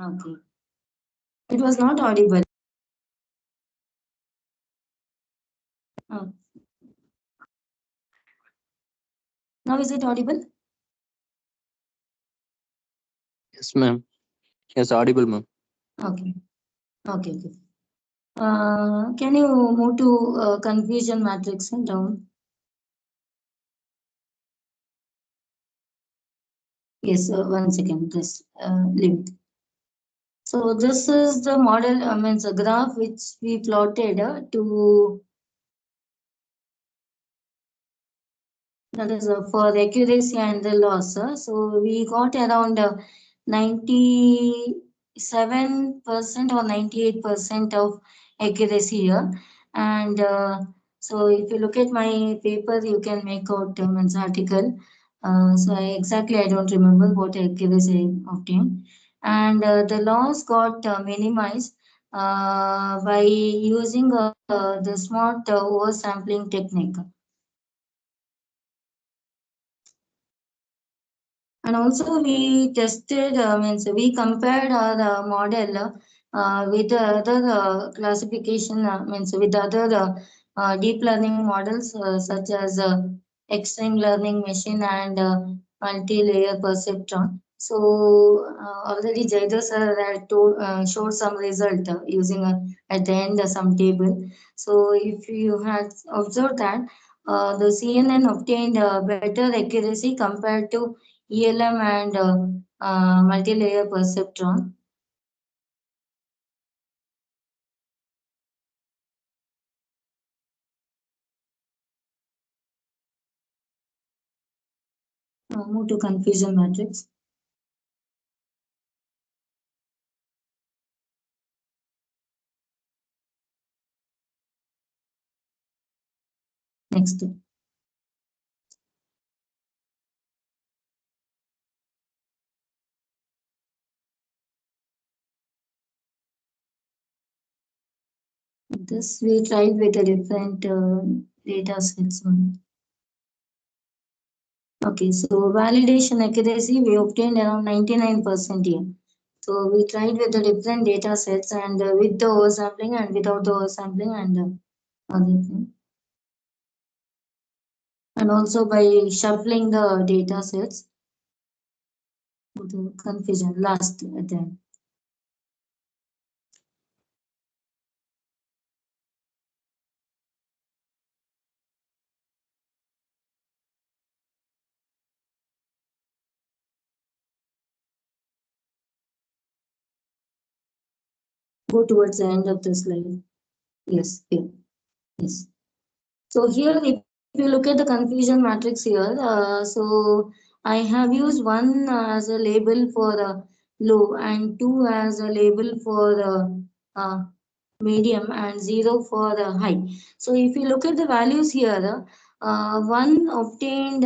Okay. It was not audible. Oh. Now is it audible? Yes, ma'am. Yes, audible, ma'am. Okay. Okay. Okay. Can you move to confusion matrix and down? Yes, 1 second, just leave it. So this is the model, means a graph which we plotted to, that is for accuracy and the loss. So we got around 97% or 98% of accuracy here. And so if you look at my paper, you can make out means article. So I don't remember what accuracy I obtained. And the loss got minimized by using the smart oversampling technique. And also we tested, means we compared our model with the other classification, means with other deep learning models such as extreme learning machine and multi-layer perceptron. So already Jaidar sir had showed some result using at the end some table. So if you had observed that the CNN obtained better accuracy compared to ELM and multi-layer perceptron. Move to confusion matrix. Next. This we tried with a different data sets. Okay, so validation accuracy we obtained around 99% here. So we tried with the different data sets and with the oversampling and without the oversampling and other thing. and also by shuffling the data sets. The confusion last at the end. Go towards the end of the slide. Yes, here. Yes. So here, if you look at the confusion matrix here, so I have used 1 as a label for low and 2 as a label for medium and 0 for high. So if you look at the values here, 1 obtained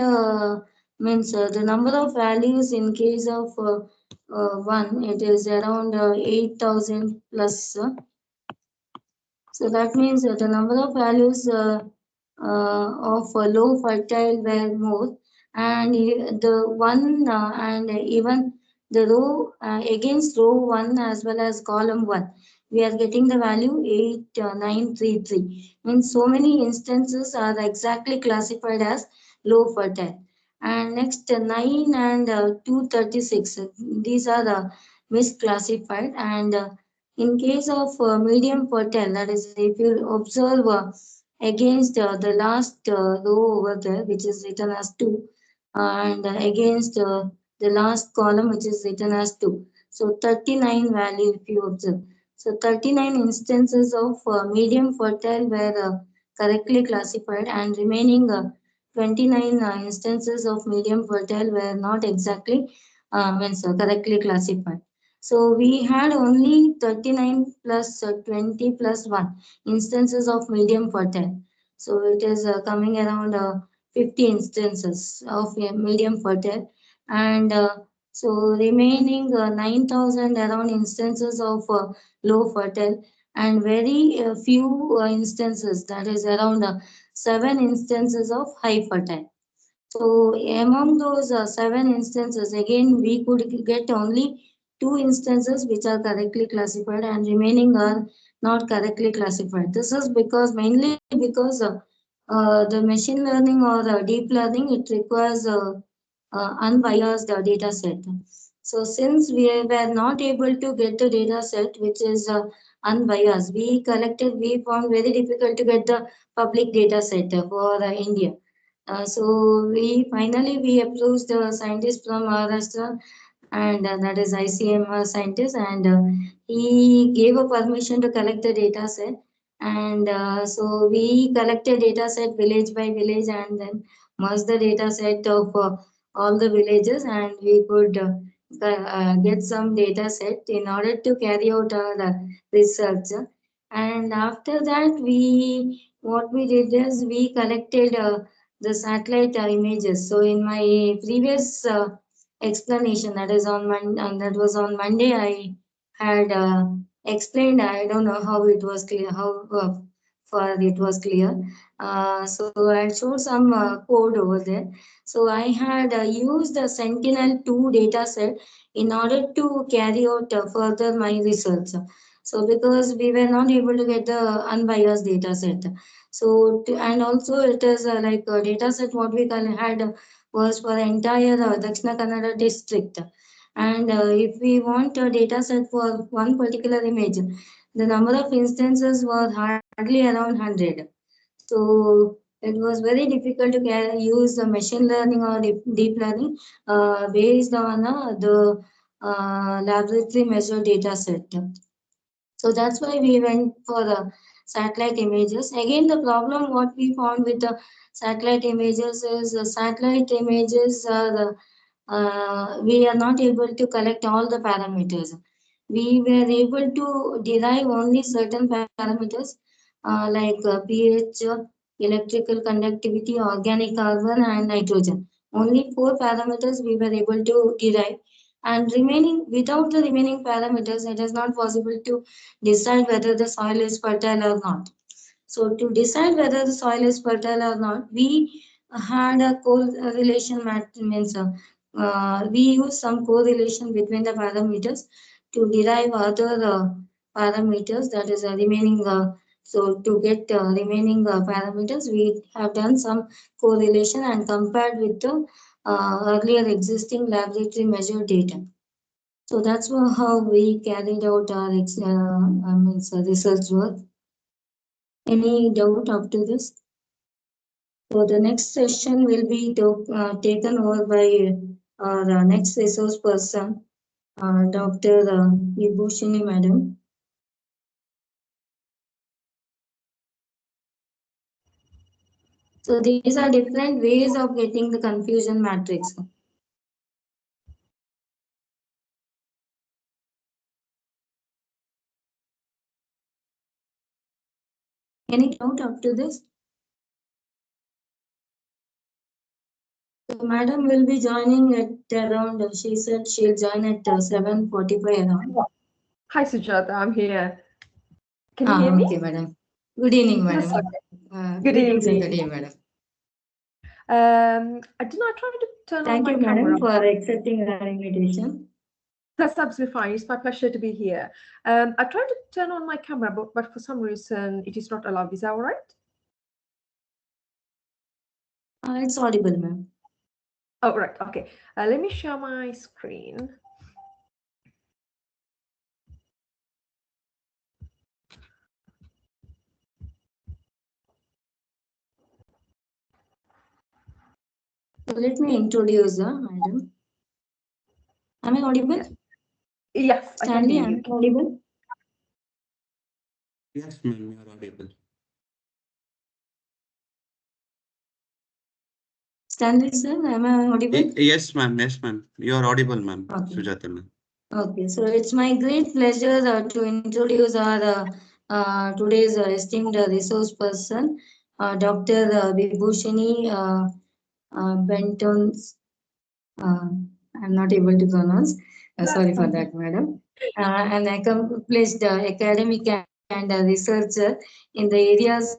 means the number of values in case of 1, it is around 8,000 plus. So that means that the number of values of low fertile were more, and the one and even the row against row 1 as well as column 1, we are getting the value 8933. Means so many instances are exactly classified as low fertile. And next 9 and 236, these are misclassified. And in case of medium fertile, that is, if you observe against the last row over there, which is written as 2, and against the last column, which is written as 2. So 39 value, if you observe. So 39 instances of medium fertile were correctly classified, and remaining 29 instances of medium fertile were not exactly correctly classified. So we had only 39 plus 20 plus 1 instances of medium fertile. So it is coming around 50 instances of medium fertile. And so remaining 9,000 around instances of low fertile, and very few instances, that is around 7 instances of high fertile. So among those 7 instances, again, we could get only 2 instances which are correctly classified, and remaining are not correctly classified. This is because mainly because the machine learning or deep learning, it requires unbiased data set. So since we were not able to get the data set which is unbiased, we found very difficult to get the public data set for India. So we approached the scientist from Maharashtra, and that is ICM scientist, and he gave a permission to collect the data set. And so we collected data set village by village, and then merged the data set of all the villages, and we could get some data set in order to carry out our research. And after that, what we did is we collected the satellite images. So in my previous explanation, that is that was on Monday, I had explained. I don't know how it was clear, how far it was clear. So I showed some code over there. So I had used the Sentinel-2 data set in order to carry out further my research. So because we were not able to get the unbiased data set. So and also it is like a data set what we had was for the entire Dakshina Kannada district. And if we want a data set for one particular image, the number of instances was hardly around 100. So it was very difficult to use the machine learning or deep learning based on the laboratory measured data set. So that's why we went for the satellite images. Again, the problem what we found with the satellite images is the satellite images are we are not able to collect all the parameters. We were able to derive only certain parameters like pH, electrical conductivity, organic carbon, and nitrogen. Only 4 parameters we were able to derive, and remaining without the remaining parameters, it is not possible to decide whether the soil is fertile or not. So to decide whether the soil is fertile or not, we had a correlation means we use some correlation between the parameters to derive other parameters, that is remaining So to get remaining parameters, we have done some correlation and compared with the earlier existing laboratory measured data. So that's how we carried out our research work. Any doubt up to this? So the next session will be taken over by our next resource person, Dr. Vibhushini Madam. So these are different ways of getting the confusion matrix. Any doubt up to this? So madam will be joining at around, she said she'll join at 7:45 around. Hi, Sujata. I'm here. Can you hear me? Okay, madam. Good evening, madam. Yes, okay. Good Greetings and evening. good evening, madam. I did not try to turn Thank on you, my camera. madam, for accepting our invitation. That's absolutely fine. It's my pleasure to be here. I tried to turn on my camera, but for some reason it is not allowed. Is that all right? It's audible, ma'am. Oh, right. Okay. Let me share my screen. So let me introduce madam. Am I audible? Yes, I can Stanley, hear am you. I audible? Yes, ma'am, you are audible. Stanley, sir, am I audible? Yes, ma'am. Yes, ma'am. You are audible, ma'am. Okay. Sujata, ma'am. Okay, so it's my great pleasure to introduce our today's esteemed resource person, Dr. Vibhushini Bentons. I'm not able to pronounce. Sorry for that, madam. An accomplished academic and researcher in the areas